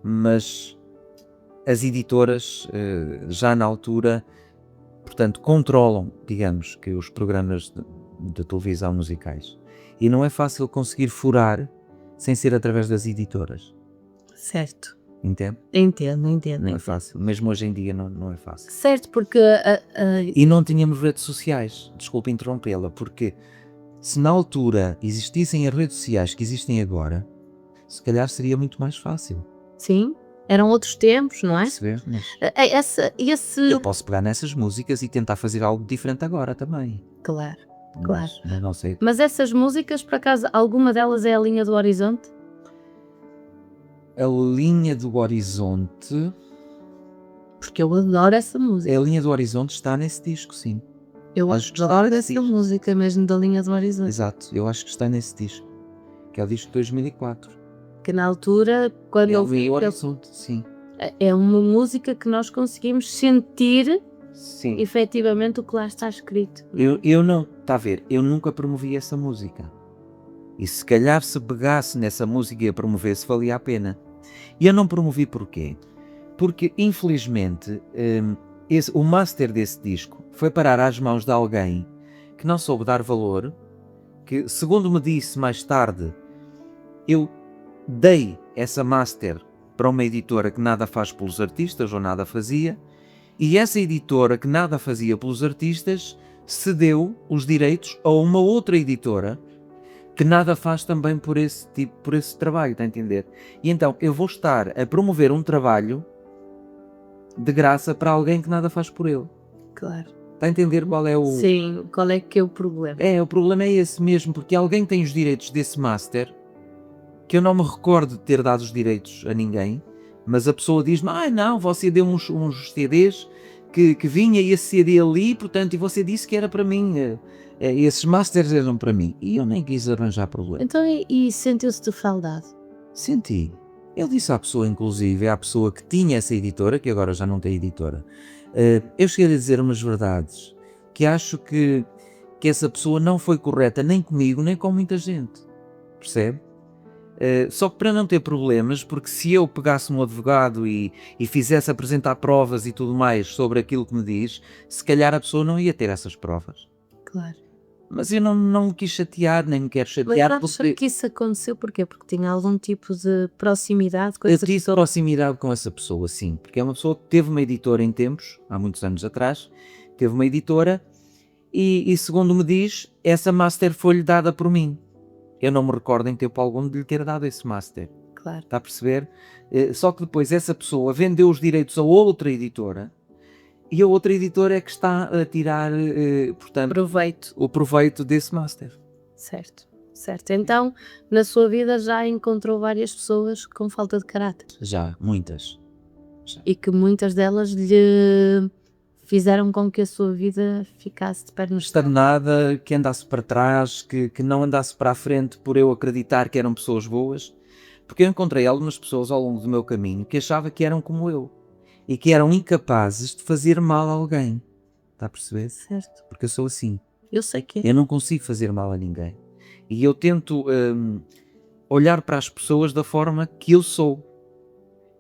mas as editoras já na altura, portanto, controlam, digamos, que os programas de televisão musicais. E não é fácil conseguir furar sem ser através das editoras. Certo. Entende? Entendo. Não é fácil. Mesmo hoje em dia não é fácil. Certo, porque E não tínhamos redes sociais. Desculpe interrompê-la, porque se na altura existissem as redes sociais que existem agora, se calhar seria muito mais fácil. sim, eram outros tempos, não é? Perceber? Mas Esse... eu posso pegar nessas músicas e tentar fazer algo diferente agora também. Claro. Mas não sei. Mas essas músicas, por acaso, alguma delas é a linha do horizonte? A linha do horizonte... Porque eu adoro essa música. A linha do horizonte está nesse disco, sim. Eu adoro essa música mesmo da linha do horizonte. Exato, eu acho que está nesse disco. Que é o disco de 2004. Que na altura, quando eu vi, o horizonte, sim. é uma música que nós conseguimos sentir Sim. efetivamente o que lá está escrito. Eu não, está a ver, eu nunca promovi essa música. E se calhar se pegasse nessa música e a promovesse, valia a pena. E eu não promovi porquê? Porque, infelizmente, o master desse disco foi parar às mãos de alguém que não soube dar valor, que, segundo me disse mais tarde, eu dei essa master para uma editora que nada faz pelos artistas, ou nada fazia, e essa editora que nada fazia pelos artistas cedeu os direitos a uma outra editora que nada faz também por esse trabalho, está a entender? E então eu vou estar a promover um trabalho de graça para alguém que nada faz por ele. Claro. Está a entender qual é o... Sim, qual é que é o problema? O problema é esse mesmo, porque alguém tem os direitos desse master, que eu não me recordo de ter dado os direitos a ninguém, mas a pessoa diz-me, não, você deu uns CDs que vinha esse CD ali, portanto, e você disse que era para mim, esses masters eram para mim, e eu nem quis arranjar problema. Então, e sentiu-se defraudado? Senti. Ele disse à pessoa, inclusive, à pessoa que tinha essa editora, que agora já não tem editora, eu cheguei a dizer umas verdades, que acho que essa pessoa não foi correta nem comigo, nem com muita gente, percebe? Só que para não ter problemas, porque se eu pegasse um advogado e fizesse apresentar provas e tudo mais sobre aquilo que me diz, se calhar a pessoa não ia ter essas provas. Claro. Mas eu não me quis chatear, nem me quero Mas chatear, achas porque que isso aconteceu porquê? Porque tinha algum tipo de proximidade com eu essa tive pessoa? proximidade com essa pessoa, sim. Porque é uma pessoa que teve uma editora em tempos, há muitos anos atrás, teve uma editora e segundo me diz, essa master foi-lhe dada por mim. Eu não me recordo em tempo algum de lhe ter dado esse master. Claro. Está a perceber? Só que depois essa pessoa vendeu os direitos a outra editora e a outra editora é que está a tirar, portanto, Proveito. o proveito desse master. Certo. Certo. Então, na sua vida já encontrou várias pessoas com falta de caráter Já, muitas. e que muitas delas lhe fizeram com que a sua vida ficasse de pernas Estagnada, que andasse para trás, que não andasse para a frente por eu acreditar que eram pessoas boas, porque eu encontrei algumas pessoas ao longo do meu caminho que achava que eram como eu e que eram incapazes de fazer mal a alguém. Está a perceber? certo. Porque eu sou assim. Eu sei que é. Eu não consigo fazer mal a ninguém. E eu tento olhar para as pessoas da forma que eu sou.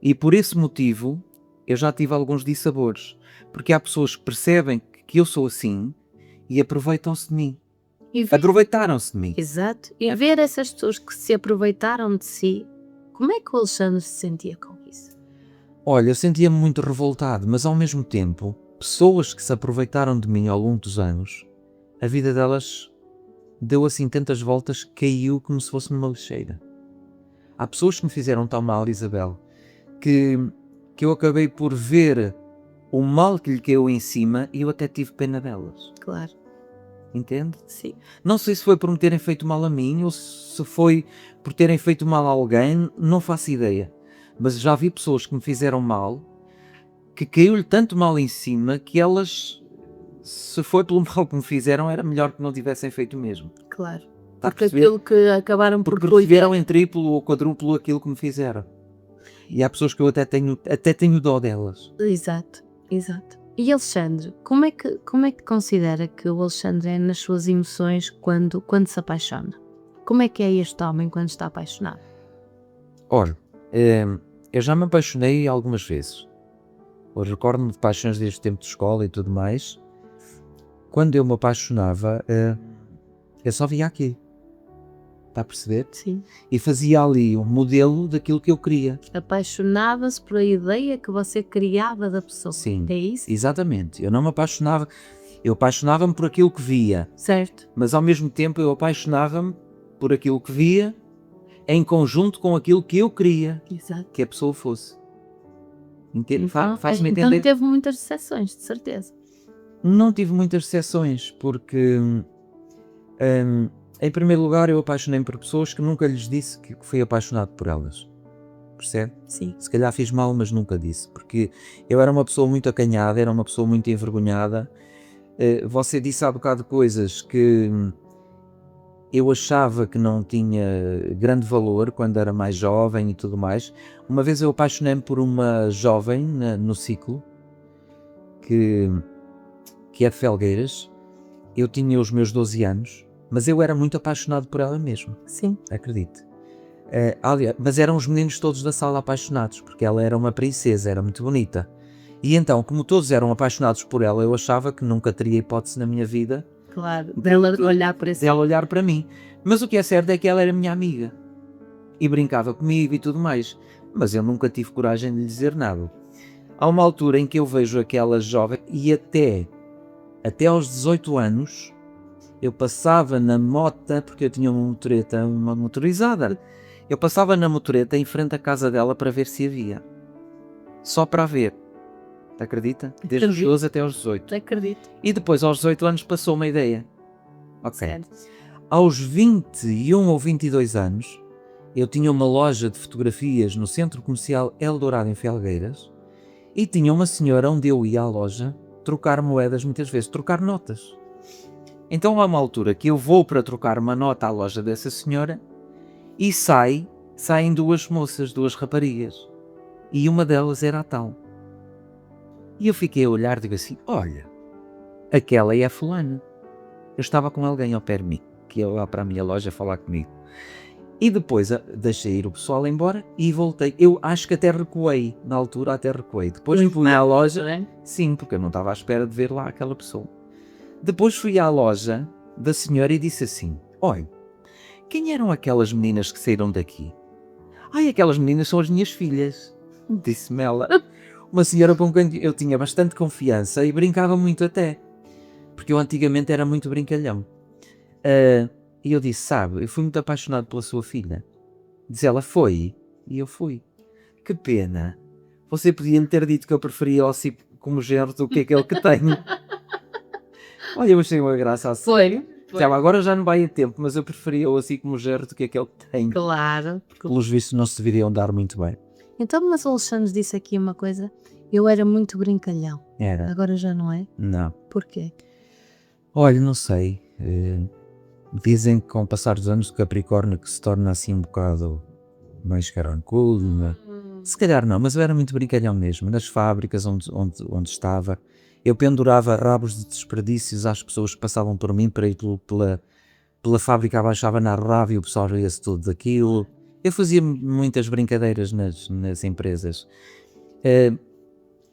E por esse motivo eu já tive alguns dissabores. Porque há pessoas que percebem que eu sou assim e aproveitam-se de mim. E ver- Aproveitaram-se de mim. Exato. E ver essas pessoas que se aproveitaram de si, como é que o Alexandre se sentia com isso? Olha, eu sentia-me muito revoltado, mas ao mesmo tempo, pessoas que se aproveitaram de mim ao longo dos anos, a vida delas deu assim tantas voltas que caiu como se fosse numa lixeira. Há pessoas que me fizeram tão mal, Isabel, que eu acabei por ver o mal que lhe caiu em cima e eu até tive pena delas. Claro. Entende? Sim. Não sei se foi por me terem feito mal a mim ou se foi por terem feito mal a alguém, não faço ideia. Mas já vi pessoas que me fizeram mal, que caiu-lhe tanto mal em cima que elas, se foi pelo mal que me fizeram, era melhor que não tivessem feito mesmo. Claro. Está a Porque perceber? aquilo que acabaram por Porque receberam em triplo ou quadruplo aquilo que me fizeram. E há pessoas que eu até tenho dó delas. Exato, exato. E Alexandre, como é que considera que o Alexandre é nas suas emoções quando se apaixona? Como é que é este homem quando está apaixonado? Ora, eu já me apaixonei algumas vezes. Eu recordo-me de paixões desde o tempo de escola e tudo mais. Quando eu me apaixonava, eu só via aqui. Está a perceber? Sim. E fazia ali um modelo daquilo que eu queria. Apaixonava-se por a ideia que você criava da pessoa. Sim. É isso? Exatamente. Eu não me apaixonava. Eu apaixonava-me por aquilo que via. Certo. Mas ao mesmo tempo eu apaixonava-me por aquilo que via em conjunto com aquilo que eu queria Exato. que a pessoa fosse. Entende? Então, Faz-me então entender? teve muitas decepções, de certeza. Não tive muitas decepções, porque em primeiro lugar eu apaixonei-me por pessoas que nunca lhes disse que fui apaixonado por elas. Percebe? Sim. Se calhar fiz mal, mas nunca disse, porque eu era uma pessoa muito acanhada, era uma pessoa muito envergonhada. Você disse há bocado coisas que eu achava que não tinha grande valor quando era mais jovem e tudo mais. Uma vez eu apaixonei-me por uma jovem no ciclo, que é de Felgueiras. Eu tinha os meus 12 anos, mas eu era muito apaixonado por ela mesmo, Sim. acredite. Aliás, mas eram os meninos todos da sala apaixonados, porque ela era uma princesa, era muito bonita. E então, como todos eram apaixonados por ela, eu achava que nunca teria hipótese na minha vida Claro. Dela olhar para esse. de ela olhar para mim. Mas o que é certo é que ela era minha amiga e brincava comigo e tudo mais. Mas eu nunca tive coragem de lhe dizer nada. Há uma altura em que eu vejo aquela jovem e até aos 18 anos eu passava na mota, porque eu tinha uma motorizada. Eu passava na motoreta em frente à casa dela para ver se havia. Só para ver. Acredita? Desde os Acredito. 12 até aos 18. Acredito. E depois aos 18 anos passou uma ideia. Ok. Certo. Aos 21 ou 22 anos, eu tinha uma loja de fotografias no Centro Comercial Eldorado em Felgueiras e tinha uma senhora onde eu ia à loja trocar moedas muitas vezes, trocar notas. Então há uma altura que eu vou para trocar uma nota à loja dessa senhora e saem duas moças, duas raparigas. E uma delas era a tal. E eu fiquei a olhar e digo assim, olha, aquela é a fulana. Eu estava com alguém ao pé de mim, que ia lá para a minha loja falar comigo. E depois deixei ir o pessoal embora e voltei. Eu acho que até recuei, na altura até recuei. Depois fui à loja, sim, porque eu não estava à espera de ver lá aquela pessoa. Depois fui à loja da senhora e disse assim: olha, quem eram aquelas meninas que saíram daqui? Ai, aquelas meninas são as minhas filhas, disse-me ela. Uma senhora com quem eu tinha bastante confiança e brincava muito até, porque eu antigamente era muito brincalhão. E eu disse: sabe, eu fui muito apaixonado pela sua filha. Diz ela: foi? E eu fui. Que pena. Você podia-me ter dito que eu preferia o Ocipo como genro do que aquele que tenho. Olha, eu achei uma graça assim. Foi. Sabe, agora já não vai a tempo, mas eu preferia o assim como genro do que aquele que tenho. Claro. Pelos vistos não se deveriam dar muito bem. Então, mas o Alexandre disse aqui uma coisa. Eu era muito brincalhão. Era. Agora já não é? Não. Porquê? Olha, não sei. Dizem que com o passar dos anos o Capricórnio que se torna assim um bocado mais carrancudo. Né? Se calhar não, mas eu era muito brincalhão mesmo. Nas fábricas onde estava, eu pendurava rabos de desperdícios às pessoas que passavam por mim para ir pela fábrica, abaixava na raba e o pessoal ria-se tudo daquilo. Eu fazia muitas brincadeiras nas empresas.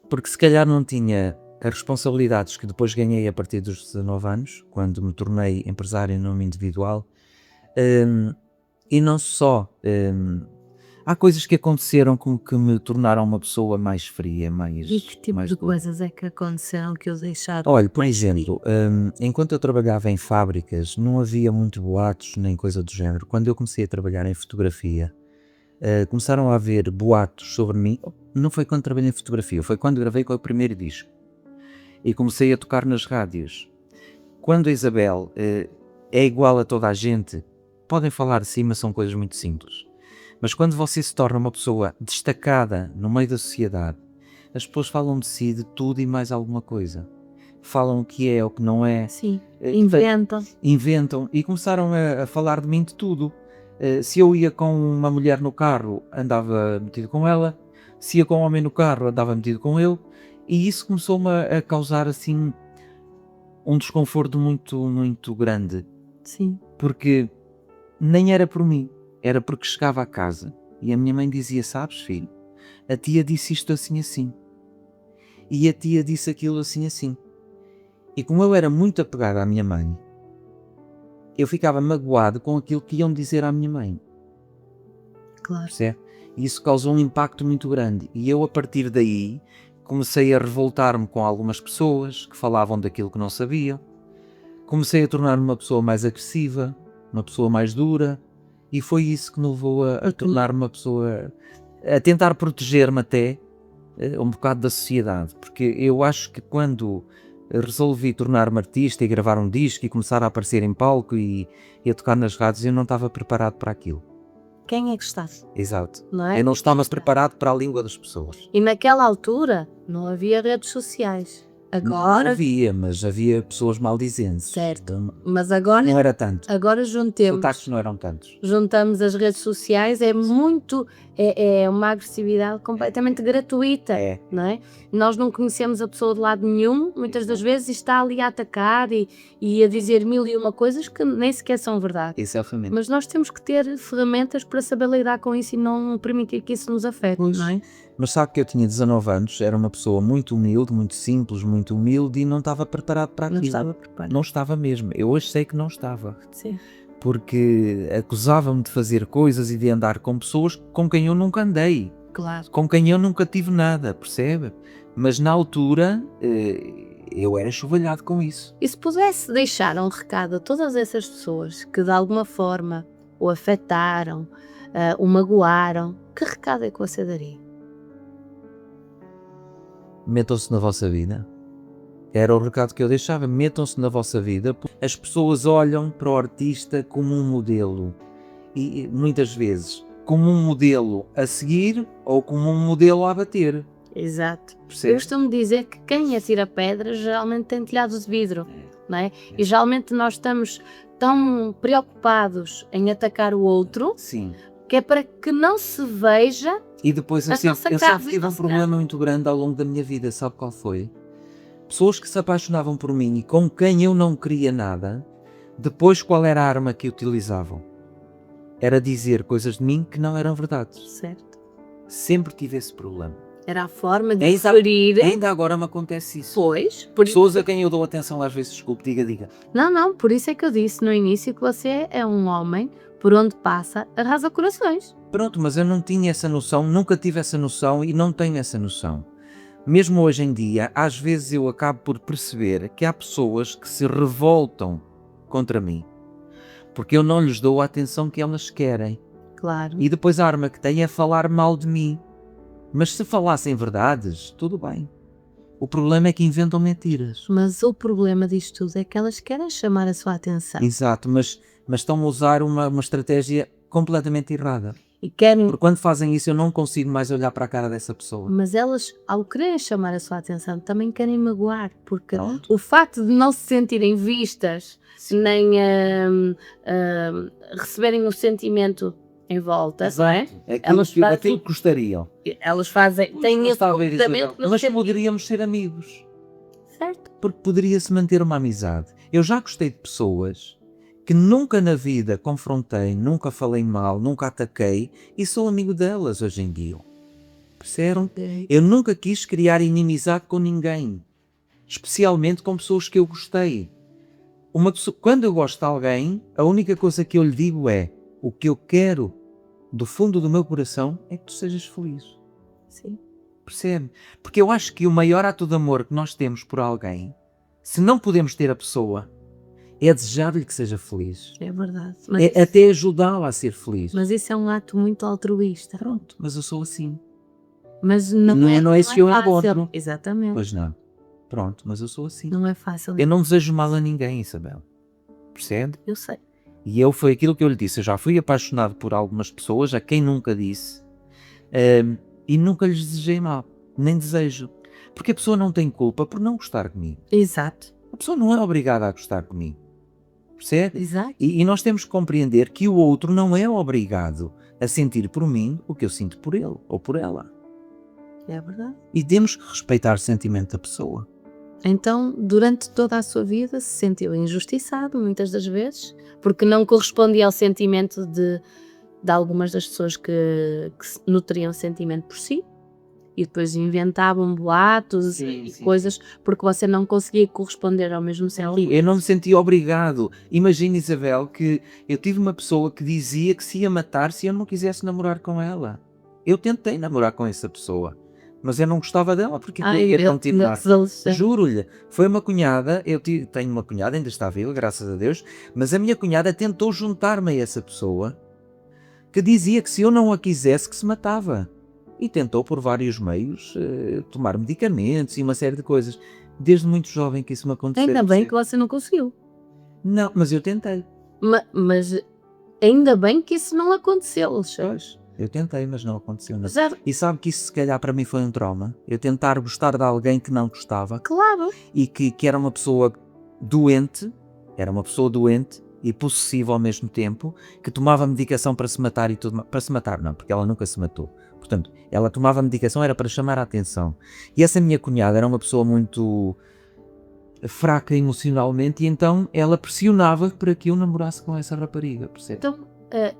Porque se calhar não tinha as responsabilidades que depois ganhei a partir dos 19 anos, quando me tornei empresário em nome individual. E não só. Há coisas que aconteceram como que me tornaram uma pessoa mais fria, mais... E que tipo mais de dura. coisas é que aconteceram que eu deixaram? Olha, por exemplo, enquanto eu trabalhava em fábricas, não havia muito boatos nem coisa do género. Quando eu comecei a trabalhar em fotografia, começaram a haver boatos sobre mim. Não foi quando trabalhei em fotografia, foi quando gravei com o primeiro disco. E comecei a tocar nas rádios. Quando a Isabel é igual a toda a gente, podem falar de si, mas são coisas muito simples. Mas quando você se torna uma pessoa destacada no meio da sociedade, as pessoas falam de si de tudo e mais alguma coisa. Falam o que é, o que não é. Sim, inventam. Inventam e começaram a falar de mim de tudo. Se eu ia com uma mulher no carro, andava metido com ela. Se ia com um homem no carro, andava metido com ele. E isso começou-me a causar assim um desconforto muito, muito grande. Sim. Porque nem era por mim, era porque chegava a casa e a minha mãe dizia: sabes, filho, a tia disse isto assim assim. E a tia disse aquilo assim assim. E como eu era muito apegado à minha mãe, eu ficava magoado com aquilo que iam dizer à minha mãe. Claro. Percebe? E isso causou um impacto muito grande. E eu, a partir daí, comecei a revoltar-me com algumas pessoas que falavam daquilo que não sabiam. Comecei a tornar-me uma pessoa mais agressiva, uma pessoa mais dura. E foi isso que me levou a tornar-me uma pessoa... a tentar proteger-me até um bocado da sociedade. Porque eu acho que quando resolvi tornar-me artista e gravar um disco e começar a aparecer em palco e a tocar nas rádios, eu não estava preparado para aquilo. Quem é que está? Exato. Não é? Eu não estava preparado para a língua das pessoas. E naquela altura não havia redes sociais. Agora, Havia, mas havia pessoas maldizentes. certo. Mas agora, Não era tanto. agora Os juntemos. sotaques não eram tantos. Juntamos as redes sociais, é muito, é uma agressividade completamente gratuita, É. não é? Nós não conhecemos a pessoa de lado nenhum, muitas das vezes está ali a atacar e a dizer mil e uma coisas que nem sequer são verdade. Exatamente. Mas nós temos que ter ferramentas para saber lidar com isso e não permitir que isso nos afete, Pois. não é? Mas sabe que eu tinha 19 anos, era uma pessoa muito humilde, muito simples, muito humilde e não estava preparado para aquilo. Não estava preparado. Não estava mesmo. Eu hoje sei que não estava. Sim. Porque acusava-me de fazer coisas e de andar com pessoas com quem eu nunca andei. Claro. Com quem eu nunca tive nada, percebe? Mas na altura eu era chuvalhado com isso. E se pudesse deixar um recado a todas essas pessoas que de alguma forma o afetaram, o magoaram, que recado é que você daria? Metam-se na vossa vida. Era o recado que eu deixava. Metam-se na vossa vida. As pessoas olham para o artista como um modelo. E muitas vezes como um modelo a seguir ou como um modelo a bater. Exato. Eu Percebe? costumo dizer que quem atira pedras geralmente tem telhados de vidro, não é? E geralmente nós estamos tão preocupados em atacar o outro Sim. que é para que não se veja. E depois eu A nossa sempre casa, tive um nossa problema muito grande ao longo da minha vida. Sabe qual foi? Pessoas que se apaixonavam por mim e com quem eu não queria nada, depois qual era a arma que utilizavam? Era dizer coisas de mim que não eram verdades. Certo. Sempre tive esse problema. Era a forma de Ainda- referir. Ainda agora me acontece isso. Pois, por isso. Pessoas a quem eu dou atenção às vezes, desculpe, diga. Não, por isso é que eu disse no início que você é um homem por onde passa arrasa corações. Pronto, mas eu não tinha essa noção, nunca tive essa noção e não tenho essa noção. Mesmo hoje em dia, às vezes eu acabo por perceber que há pessoas que se revoltam contra mim, porque eu não lhes dou a atenção que elas querem. Claro. E depois a arma que têm é falar mal de mim. Mas se falassem verdades, tudo bem. O problema é que inventam mentiras. Mas o problema disto tudo é que elas querem chamar a sua atenção. Exato, mas estão a usar uma estratégia completamente errada. E querem. Porque quando fazem isso eu não consigo mais olhar para a cara dessa pessoa. Mas elas, ao quererem chamar a sua atenção, também querem magoar. Porque Pronto. o facto de não se sentirem vistas, nem receberem o sentimento em volta, não é? Aquilo que gostariam. Elas fazem. Têm esse Talvez, comportamento. que não mas se- poderíamos ser amigos. Certo. Porque poderia-se manter uma amizade. Eu já gostei de pessoas que nunca na vida confrontei, nunca falei mal, nunca ataquei e sou amigo delas hoje em dia. Perceberam? Eu nunca quis criar inimizade com ninguém, especialmente com pessoas que eu gostei. Quando eu gosto de alguém, a única coisa que eu lhe digo é: o que eu quero do fundo do meu coração é que tu sejas feliz. Sim. Percebe? Porque eu acho que o maior ato de amor que nós temos por alguém, se não podemos ter a pessoa, é desejar-lhe que seja feliz. É verdade. É até ajudá-la a ser feliz. Mas isso é um ato muito altruísta. Pronto, mas eu sou assim. Mas Não é esse que eu fácil. encontro. Exatamente. Pois não. Pronto, mas eu sou assim. Não é fácil. Eu não desejo mal a ninguém, Isabel. Percebe? Eu sei. E foi aquilo que eu lhe disse. Eu já fui apaixonado por algumas pessoas, a quem nunca disse, e nunca lhes desejei mal. Nem desejo. Porque a pessoa não tem culpa por não gostar de mim. Exato. A pessoa não é obrigada a gostar de mim. Percebe? Exato. E nós temos que compreender que o outro não é obrigado a sentir por mim o que eu sinto por ele ou por ela. É verdade. E temos que respeitar o sentimento da pessoa. Então, durante toda a sua vida, se sentiu injustiçado, muitas das vezes, porque não correspondia ao sentimento de algumas das pessoas que nutriam sentimento por si, e depois inventavam boatos e coisas, porque você não conseguia corresponder ao mesmo sentimento. Eu não me senti obrigado. Imagina, Isabel, que eu tive uma pessoa que dizia que se ia matar se eu não quisesse namorar com ela. Eu tentei namorar com essa pessoa, mas eu não gostava dela porque ia continuar. Juro-lhe, foi uma cunhada, tenho uma cunhada, ainda está viva, graças a Deus, mas a minha cunhada tentou juntar-me a essa pessoa que dizia que se eu não a quisesse que se matava. E tentou por vários meios tomar medicamentos e uma série de coisas. Desde muito jovem que isso me aconteceu. Ainda bem que você não conseguiu. Não, mas eu tentei. Mas ainda bem que isso não aconteceu, Alexandre. Pois, eu tentei, mas não aconteceu nada. Já, E sabe que isso se calhar para mim foi um trauma. Eu tentar gostar de alguém que não gostava claro. e que era uma pessoa doente, e possessiva ao mesmo tempo, que tomava medicação para se matar e tudo. Para se matar não, porque ela nunca se matou. Portanto, ela tomava medicação era para chamar a atenção. E essa minha cunhada era uma pessoa muito fraca emocionalmente e então ela pressionava para que eu namorasse com essa rapariga, percebe? Então,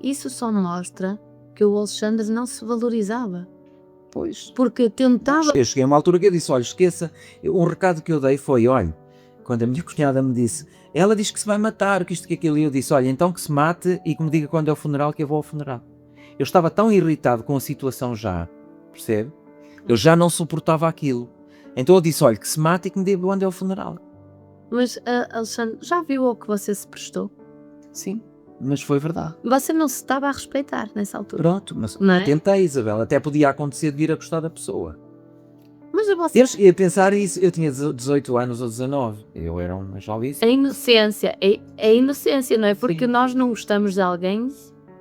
isso só mostra que o Alexandre não se valorizava. Pois. Porque tentava... Eu cheguei a uma altura que eu disse, olha, esqueça. Um recado que eu dei foi, olha, quando a minha cunhada me disse, ela diz que se vai matar, que isto, que aquilo, e eu disse, olha, então que se mate e que me diga quando é o funeral, que eu vou ao funeral. Eu estava tão irritado com a situação já, percebe? Eu já não suportava aquilo. Então eu disse, olha, que se mate e que me diga quando é o funeral. Mas, Alexandre, já viu ao que você se prestou? Sim, mas foi verdade. Você não se estava a respeitar nessa altura. Pronto, mas Não é? tentei, Isabel, até podia acontecer de vir a gostar da pessoa. Mas você... Eu cheguei a pensar isso, eu tinha 18 anos ou 19, eu era um jovem. A inocência, é inocência, não é? Porque Sim. nós não gostamos de alguém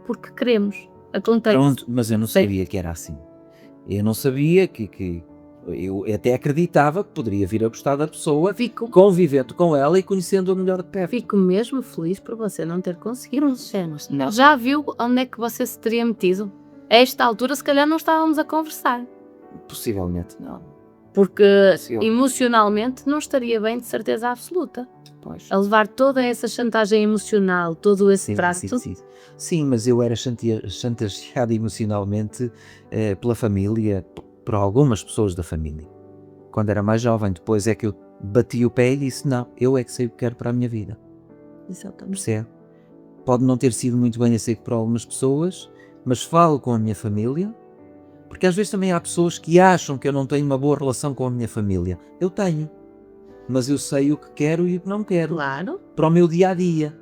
porque queremos. Acontece. Pronto, mas eu não Sei. sabia que era assim. Eu não sabia que eu até acreditava que poderia vir a gostar da pessoa, convivendo com ela e conhecendo-a melhor de perto. Fico mesmo feliz por você não ter conseguido, Alexandre. Não. Já viu onde é que você se teria metido? A esta altura, se calhar, não estávamos a conversar. Possivelmente não. Porque Sim. emocionalmente não estaria bem, de certeza absoluta. Pois. A levar toda essa chantagem emocional, todo esse Sim, trato. sim, mas eu era chantageado emocionalmente pela família, por algumas pessoas da família. Quando era mais jovem, depois é que eu bati o pé e disse, não, eu é que sei o que quero para a minha vida. Exatamente. Percebe? Pode não ter sido muito bem aceito por algumas pessoas, mas falo com a minha família, porque às vezes também há pessoas que acham que eu não tenho uma boa relação com a minha família. Eu tenho, mas eu sei o que quero e o que não quero Claro. para o meu dia-a-dia.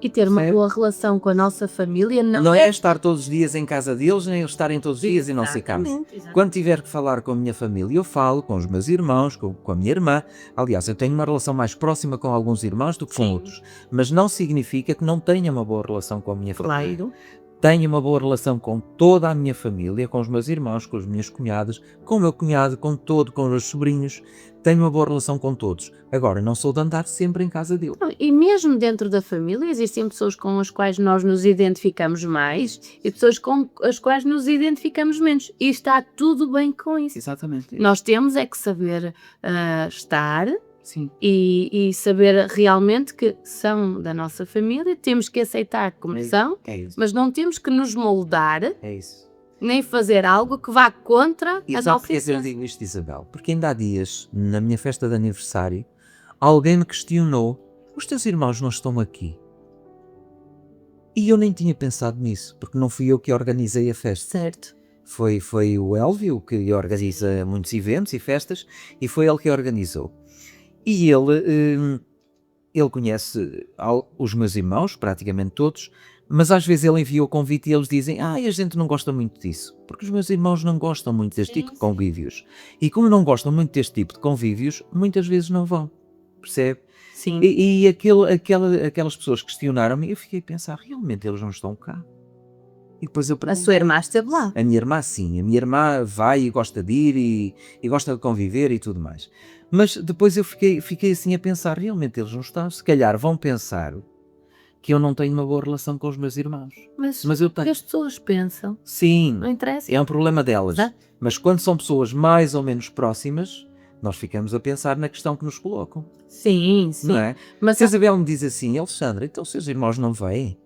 E ter uma Percebe? boa relação com a nossa família Não é estar todos os dias em casa deles, nem eles estarem todos os dias e não sei cá. Exatamente. Quando tiver que falar com a minha família, eu falo com os meus irmãos, com a minha irmã. Aliás, eu tenho uma relação mais próxima com alguns irmãos do que com Sim. outros. Mas não significa que não tenha uma boa relação com a minha família. Claro. Tenho uma boa relação com toda a minha família, com os meus irmãos, com as minhas cunhadas, com o meu cunhado, com os meus sobrinhos. Tenho uma boa relação com todos. Agora, não sou de andar sempre em casa dele. E mesmo dentro da família existem pessoas com as quais nós nos identificamos mais e pessoas com as quais nos identificamos menos. E está tudo bem com isso. Exatamente. Nós temos é que saber estar Sim. e saber realmente que são da nossa família, temos que aceitar como são, É isso. mas não temos que nos moldar É isso. nem fazer algo que vá contra a Exato, nossa quer dizer, eu essência. digo isto, Isabel, porque ainda há dias, na minha festa de aniversário, alguém me questionou, os teus irmãos não estão aqui? E eu nem tinha pensado nisso, porque não fui eu que organizei a festa. Certo. Foi o Elvio, que organiza muitos eventos e festas, e foi ele que organizou. E ele conhece os meus irmãos, praticamente todos, mas às vezes ele envia o convite e eles dizem, a gente não gosta muito disso, porque os meus irmãos não gostam muito deste tipo de convívios. E como não gostam muito deste tipo de convívios, muitas vezes não vão, percebe? Sim. E aquelas pessoas questionaram-me e eu fiquei a pensar, realmente eles não estão cá? E depois eu A sua irmã esteve lá. A minha irmã sim, a minha irmã vai e gosta de ir e gosta de conviver e tudo mais. Mas depois eu fiquei assim a pensar, realmente eles não estão, se calhar vão pensar que eu não tenho uma boa relação com os meus irmãos. Mas eu tenho. As pessoas pensam, Sim, não interessa. é um problema delas. Exato. Mas quando são pessoas mais ou menos próximas, nós ficamos a pensar na questão que nos colocam, Sim, sim. não é? Mas Se a Isabel me diz assim, Alexandra, então os seus irmãos não vêm?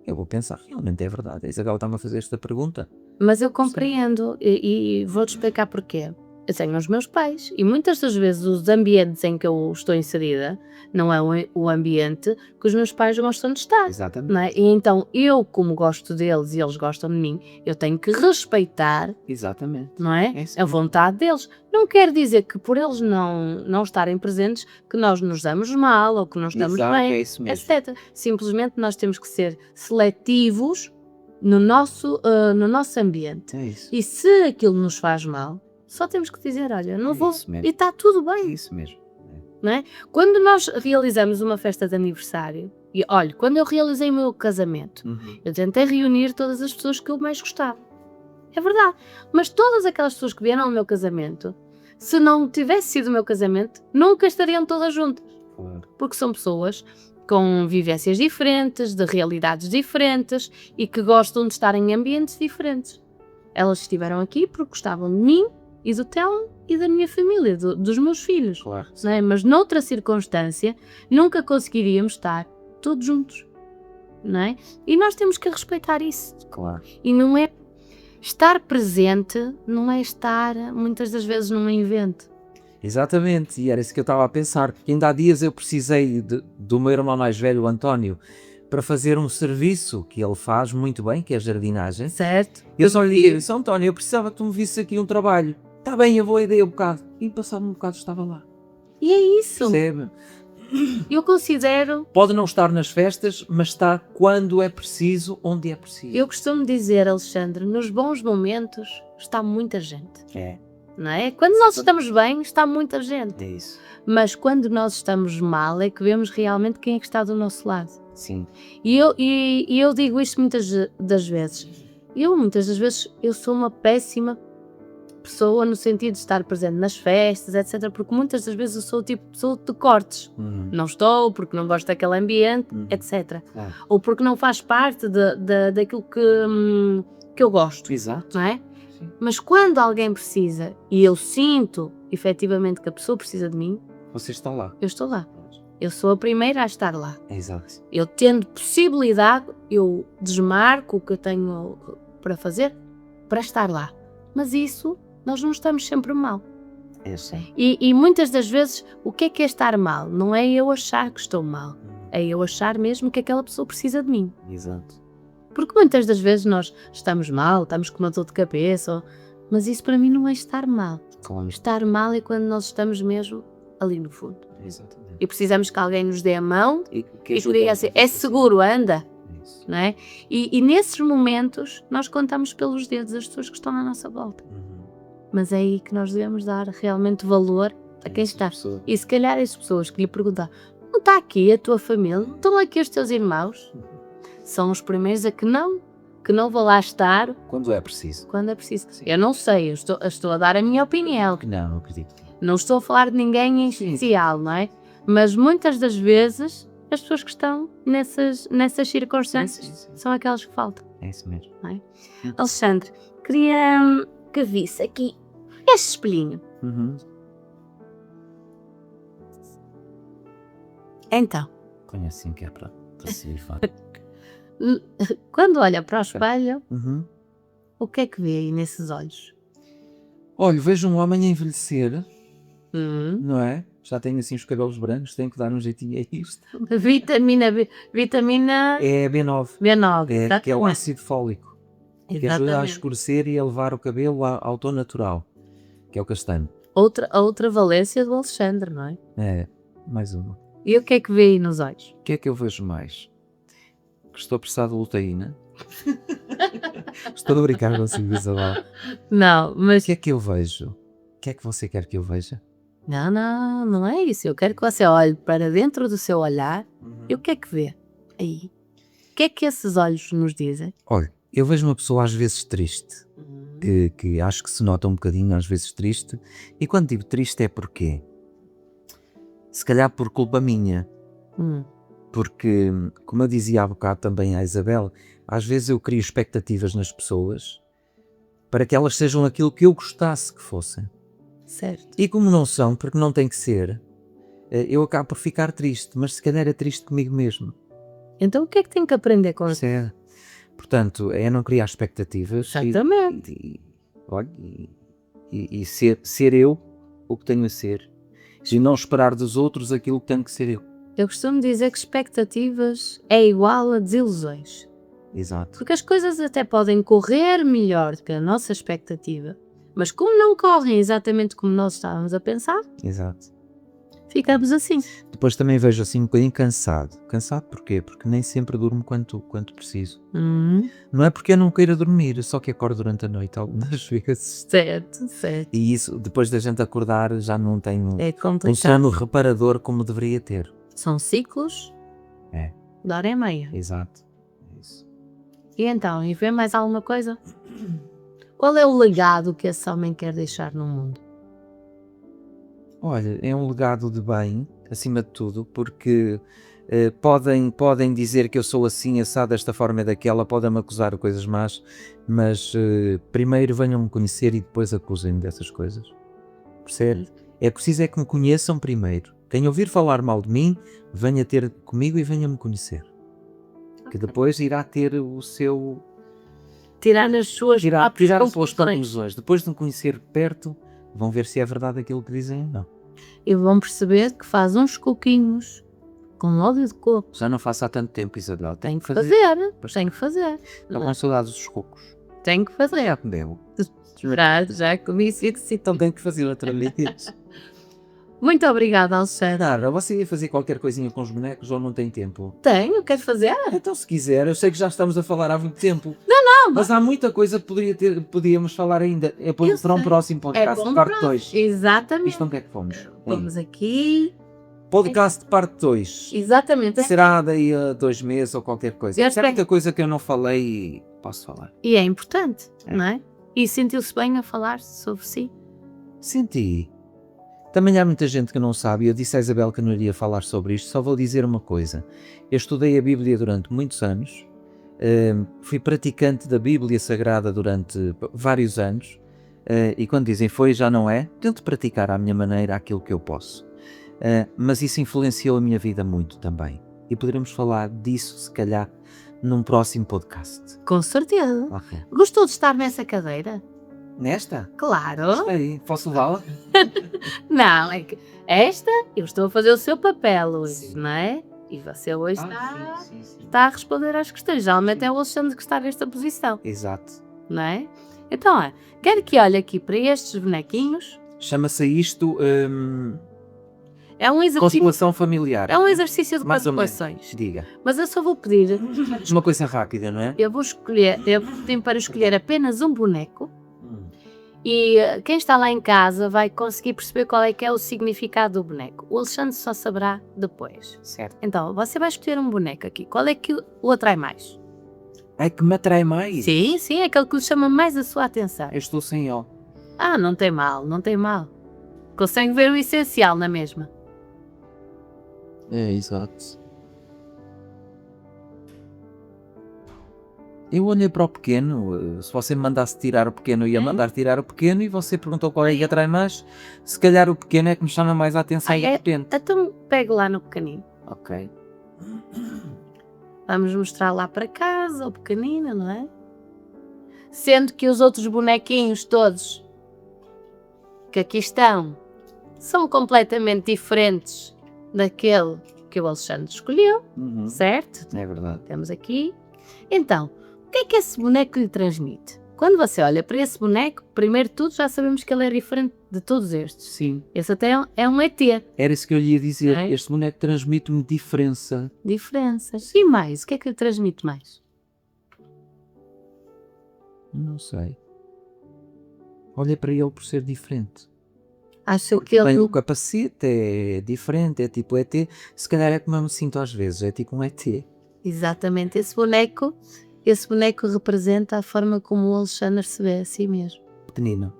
Eu vou pensar, realmente é verdade. A Isabel está-me a fazer esta pergunta. Mas eu compreendo e vou-te explicar porquê. Eu tenho os meus pais e muitas das vezes os ambientes em que eu estou inserida não é o ambiente que os meus pais gostam de estar. Exatamente. Não é? E então eu, como gosto deles e eles gostam de mim, eu tenho que respeitar, Exatamente. não é? É isso A vontade deles. Não quer dizer que por eles não estarem presentes que nós nos damos mal ou que não estamos Exato, bem, é isso mesmo. etc. Simplesmente nós temos que ser seletivos no nosso ambiente. É isso. E se aquilo nos faz mal, só temos que dizer, olha, não É vou, isso mesmo. e está tudo É bem, isso mesmo. não é? Quando nós realizamos uma festa de aniversário, e olha, quando eu realizei o meu casamento, Uhum. eu tentei reunir todas as pessoas que eu mais gostava. É verdade, mas todas aquelas pessoas que vieram ao meu casamento, se não tivesse sido o meu casamento, nunca estariam todas juntas, Claro. porque são pessoas com vivências diferentes, de realidades diferentes e que gostam de estar em ambientes diferentes. Elas estiveram aqui porque gostavam de mim e do Telmo e da minha família, dos meus filhos, Claro. não é? Mas noutra circunstância nunca conseguiríamos estar todos juntos, não é? E nós temos que respeitar isso. Claro. E não é estar presente, não é estar muitas das vezes num evento. Exatamente, e era isso que eu estava a pensar, porque ainda há dias eu precisei do meu irmão mais velho, o António, para fazer um serviço que ele faz muito bem, que é a jardinagem. Certo? Eu só lhe disse, António, eu precisava que tu me visses aqui um trabalho. Está bem, eu vou aí dei um bocado. E passado um bocado estava lá. E é isso. Percebe? Eu considero, Pode não estar nas festas, mas está quando é preciso, onde é preciso. eu costumo dizer, Alexandre, nos bons momentos está muita gente, É, não é? Quando nós estamos bem, está muita gente. é isso. Mas quando nós estamos mal é que vemos realmente quem é que está do nosso lado. Sim. E eu digo isto muitas das vezes. Muitas das vezes eu sou uma péssima pessoa no sentido de estar presente nas festas, etc. Porque muitas das vezes eu sou o tipo de pessoa de cortes. Uhum. Não estou porque não gosto daquele ambiente, Uhum. etc. Claro. Ou porque não faz parte daquilo que eu gosto, Exato. não é? Sim. Mas quando alguém precisa e eu sinto efetivamente que a pessoa precisa de mim, Vocês estão lá. eu estou lá. Eu sou a primeira a estar lá. Exato. Eu tendo possibilidade, eu desmarco o que eu tenho para fazer para estar lá. Mas isso nós não estamos sempre mal. É assim. E muitas das vezes, o que é estar mal? Não é eu achar que estou mal, é eu achar mesmo que aquela pessoa precisa de mim. Exato. Porque muitas das vezes nós estamos mal, estamos com uma dor de cabeça, mas isso para mim não é estar mal. Claro. Estar mal é quando nós estamos mesmo ali no fundo. Exatamente. E precisamos que alguém nos dê a mão E que e que diga assim, é seguro, anda. Isso. Não é? E nesses momentos nós contamos pelos dedos as pessoas que estão à nossa volta. Mas é aí que nós devemos dar realmente valor a quem está. E se calhar as pessoas que lhe perguntam, não está aqui a tua família, não estão aqui os teus irmãos? São os primeiros a que não vão lá estar Quando é preciso. quando é preciso. Sim. Eu não sei, eu estou a dar a minha opinião. Não acredito. Não estou a falar de ninguém em especial, não é? Mas muitas das vezes as pessoas que estão nessas circunstâncias Sim. são aquelas que faltam. É isso mesmo. Alexandre, queria que visse aqui este espelhinho. Então, Põe assim que é para se ver. quando olha para o espelho, Uhum. o que é que vê aí nesses olhos? Olha, vejo um homem a envelhecer, não é? Já tem assim os cabelos brancos, tem que dar um jeitinho a isto. Vitamina B, vitamina É B9, B9. que é o ácido fólico, que ajuda a Exatamente. escurecer e a levar o cabelo ao tom natural, que é o castanho. Outra valência do Alexandre, não é? É, mais uma. E o que é que vê aí nos olhos? O que é que eu vejo mais? Que estou precisado de luteína. Estou a brincar consigo, Isabel. Não, O mas que é que eu vejo? O que é que você quer que eu veja? não é isso. Eu quero que você olhe para dentro do seu olhar e o que é que vê aí? O que é que esses olhos nos dizem? Olha, eu vejo uma pessoa às vezes triste, que acho que se nota um bocadinho às vezes triste, e quando digo triste é porquê? Se calhar por culpa minha, Hum, porque, como eu dizia há bocado também à Isabel, às vezes eu crio expectativas nas pessoas para que elas sejam aquilo que eu gostasse que fossem. certo. E como não são, porque não tem que ser, eu acabo por ficar triste, mas se calhar é triste comigo mesmo. Então o que é que tem que aprender com isso? Percebe? Portanto, é não criar expectativas Exatamente. olha, e ser eu o que tenho a ser. E não esperar dos outros aquilo que tenho que ser eu. Eu costumo dizer que expectativas é igual a desilusões. Exato. Porque as coisas até podem correr melhor do que a nossa expectativa, mas como não correm exatamente como nós estávamos a pensar, Exato. ficamos assim. Depois também vejo assim um bocadinho cansado. Cansado porquê? Porque nem sempre durmo quanto preciso. Não é porque eu não queira dormir, só que acordo durante a noite algumas vezes. Certo. E isso, depois da gente acordar, já não tenho É um complicado. sono reparador como deveria ter. São ciclos É. de hora e meia. Exato. Isso. E então, e vê mais alguma coisa? Qual é o legado que esse homem quer deixar no mundo? Olha, é um legado de bem, acima de tudo, porque podem dizer que eu sou assim, assado desta forma e daquela, podem-me acusar de coisas más, mas primeiro venham-me conhecer e depois acusem-me dessas coisas. Percebe? É preciso é que me conheçam primeiro. Quem ouvir falar mal de mim, venha ter comigo e venha-me conhecer. Que depois irá ter o seu... Tirar as suas Tirar próprias as suas conclusões. conclusões. Depois de me conhecer perto, vão ver se é verdade aquilo que dizem ou não. E vão perceber que faz uns coquinhos com óleo de coco. Já não faço há tanto tempo, Isabel. Tem que fazer. Tem que fazer. Estão com saudades dos cocos. Tem que fazer. Já comeu. Já comi isso. Então tenho que fazer outra vez. Muito obrigada, Alexandre. Nada, você ia fazer qualquer coisinha com os bonecos ou não tem tempo? Tenho, quero fazer. Então se quiser, eu sei que já estamos a falar há muito tempo. Não. Mas há muita coisa que podíamos falar ainda. É para um sei. próximo podcast, bom parte para- 2. Exatamente. Isto onde é que fomos? Vamos aqui. Podcast parte 2. Exatamente. Será daí a 2 meses ou qualquer coisa. Eu Há espero- muita coisa que eu não falei e posso falar. E é importante, É. não é? E sentiu-se bem a falar sobre si. Senti. Também há muita gente que não sabe, e eu disse à Isabel que não iria falar sobre isto, só vou dizer uma coisa. Eu estudei a Bíblia durante muitos anos, fui praticante da Bíblia Sagrada durante vários anos, e quando dizem foi, já não é, tento praticar à minha maneira aquilo que eu posso. Mas isso influenciou a minha vida muito também. E poderemos falar disso, se calhar, num próximo podcast. Com certeza. Ok. Gostou de estar nessa cadeira? Nesta? Claro. Aí, posso levá-la? Não, é que esta eu estou a fazer o seu papel hoje, Sim. não é? E você hoje Sim. está a responder às questões. Geralmente é o Alexandre que está nesta posição, Exato. não é? Então, quero que olhe aqui para estes bonequinhos. Chama-se isto É um exercício, constelação familiar. é um exercício de Mais ou menos. constelações. Diga. Mas eu só vou pedir, Uma coisa rápida, não é? eu vou tenho para escolher apenas um boneco. E quem está lá em casa vai conseguir perceber qual é que é o significado do boneco. O Alexandre só saberá depois. Certo. Então, você vai escolher um boneco aqui. Qual é que o atrai mais? É que me atrai mais. Sim, é aquele que lhe chama mais a sua atenção. Eu estou sem ó. Ah, não tem mal. Consegue ver o essencial na mesma. É, exato. Eu olhei para o pequeno, se você me mandasse tirar o pequeno, eu ia mandar tirar o pequeno, e você perguntou qual é que atrai mais, se calhar o pequeno é que me chama mais a atenção do potente. Então, pegue lá no pequenino. Ok. Vamos mostrar lá para casa, o pequenino, não é? Sendo que os outros bonequinhos todos que aqui estão são completamente diferentes daquele que o Alexandre escolheu, certo? É verdade. Temos aqui. Então, o que é que esse boneco lhe transmite? Quando você olha para esse boneco, primeiro de tudo já sabemos que ele é diferente de todos estes. Sim. Esse até é um ET. Era isso que eu lhe ia dizer. É? Este boneco transmite-me diferença. Diferenças. E mais? O que é que lhe transmite mais? Não sei. Olha para ele por ser diferente. Acho que ele... Tem o capacete, é diferente, é tipo ET. Se calhar é como eu me sinto às vezes, é tipo um ET. Exatamente, esse boneco representa a forma como o Alexandre se vê a si mesmo. Pequenino.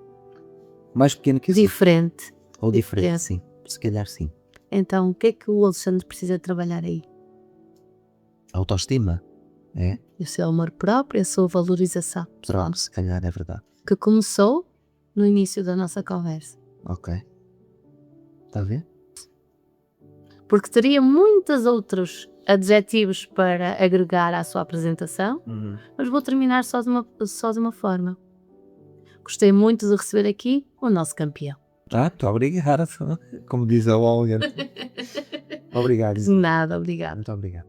Mais pequeno que isso. Diferente. Ou diferente, diferente. sim. Se calhar sim. Então, o que é que o Alexandre precisa trabalhar aí? Autoestima. É? O seu amor próprio, a sua valorização pessoal, Pronto, se calhar é verdade. que começou no início da nossa conversa. Ok. Está a ver? Porque teria muitos outros adjetivos para agregar à sua apresentação, mas vou terminar só de uma forma. Gostei muito de receber aqui o nosso campeão. Muito obrigado. Como diz a Olga. Obrigado. De nada, obrigado. Muito obrigado.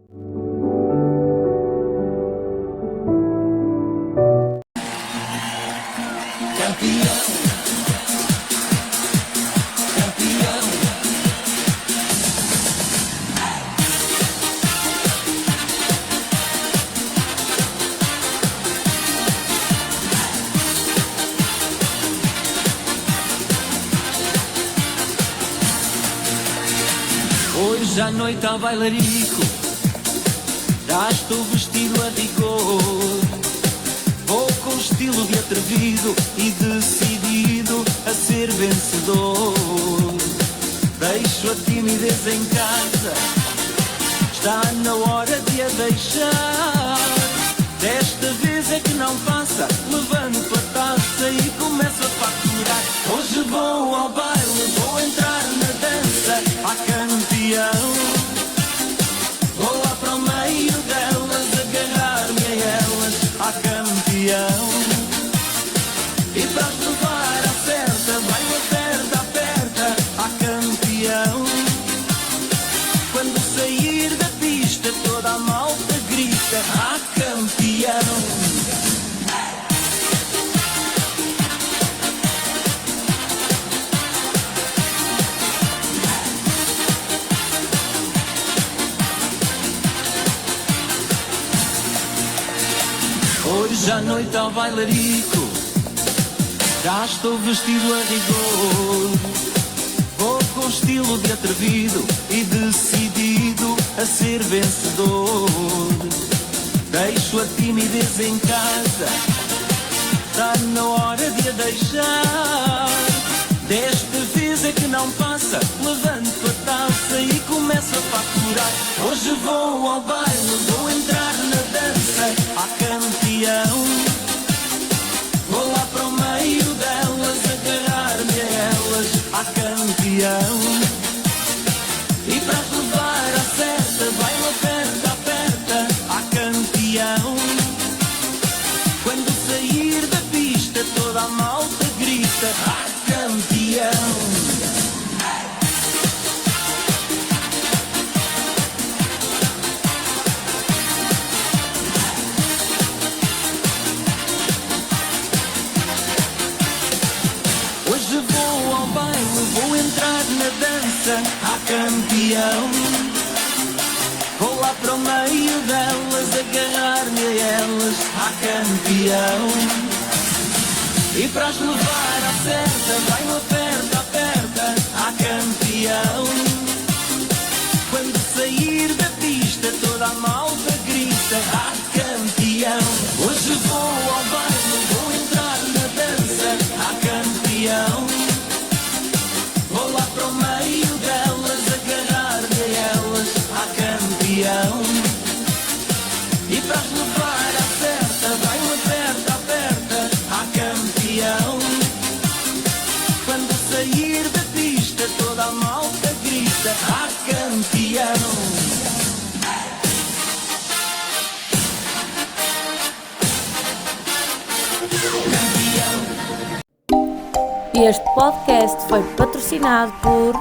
Hoje à noite ao bailarico, já estou vestido a rigor. Vou com estilo de atrevido e decidido a ser vencedor. Deixo a timidez em casa, está na hora de a deixar. Desta vez é que não passa, levanto a taça e começo a faturar. Hoje vou ao baile, vou entrar na dança, a campeão. Vou lá para o meio delas, agarrar-me a elas, a campeão. E para as levar à certa, vai aperta, a campeão. Quando sair da pista, toda a malta grita, a campeão. Hoje à noite ao bailarico, já estou vestido a rigor. Vou com estilo de atrevido e decidido a ser vencedor. Deixo a timidez em casa, está na hora de a deixar. Desta vez é que não passa, levanto a taça e começo a faturar. Hoje vou ao baile, vou entrar na dança, a campeão. Vou lá para o meio delas, agarrar-me a elas, a campeão. E para as levar à certa, vai lá aperta, a campeão. Quando sair da pista, toda a malta campeão. Vou lá para o meio delas, agarrar-me a elas, campeão. E para as levar à certa, vai no aperta, aperta, campeão. Quando sair da pista, toda a malta grita, campeão. Hoje vou ao baile, vou entrar na dança, campeão. Vou lá para o meio delas, agarrar-me a elas, campeão. E para as levar à certa, vai no aperta, aperta, campeão. Quando sair da pista, toda a malta grita, campeão. Este podcast foi patrocinado por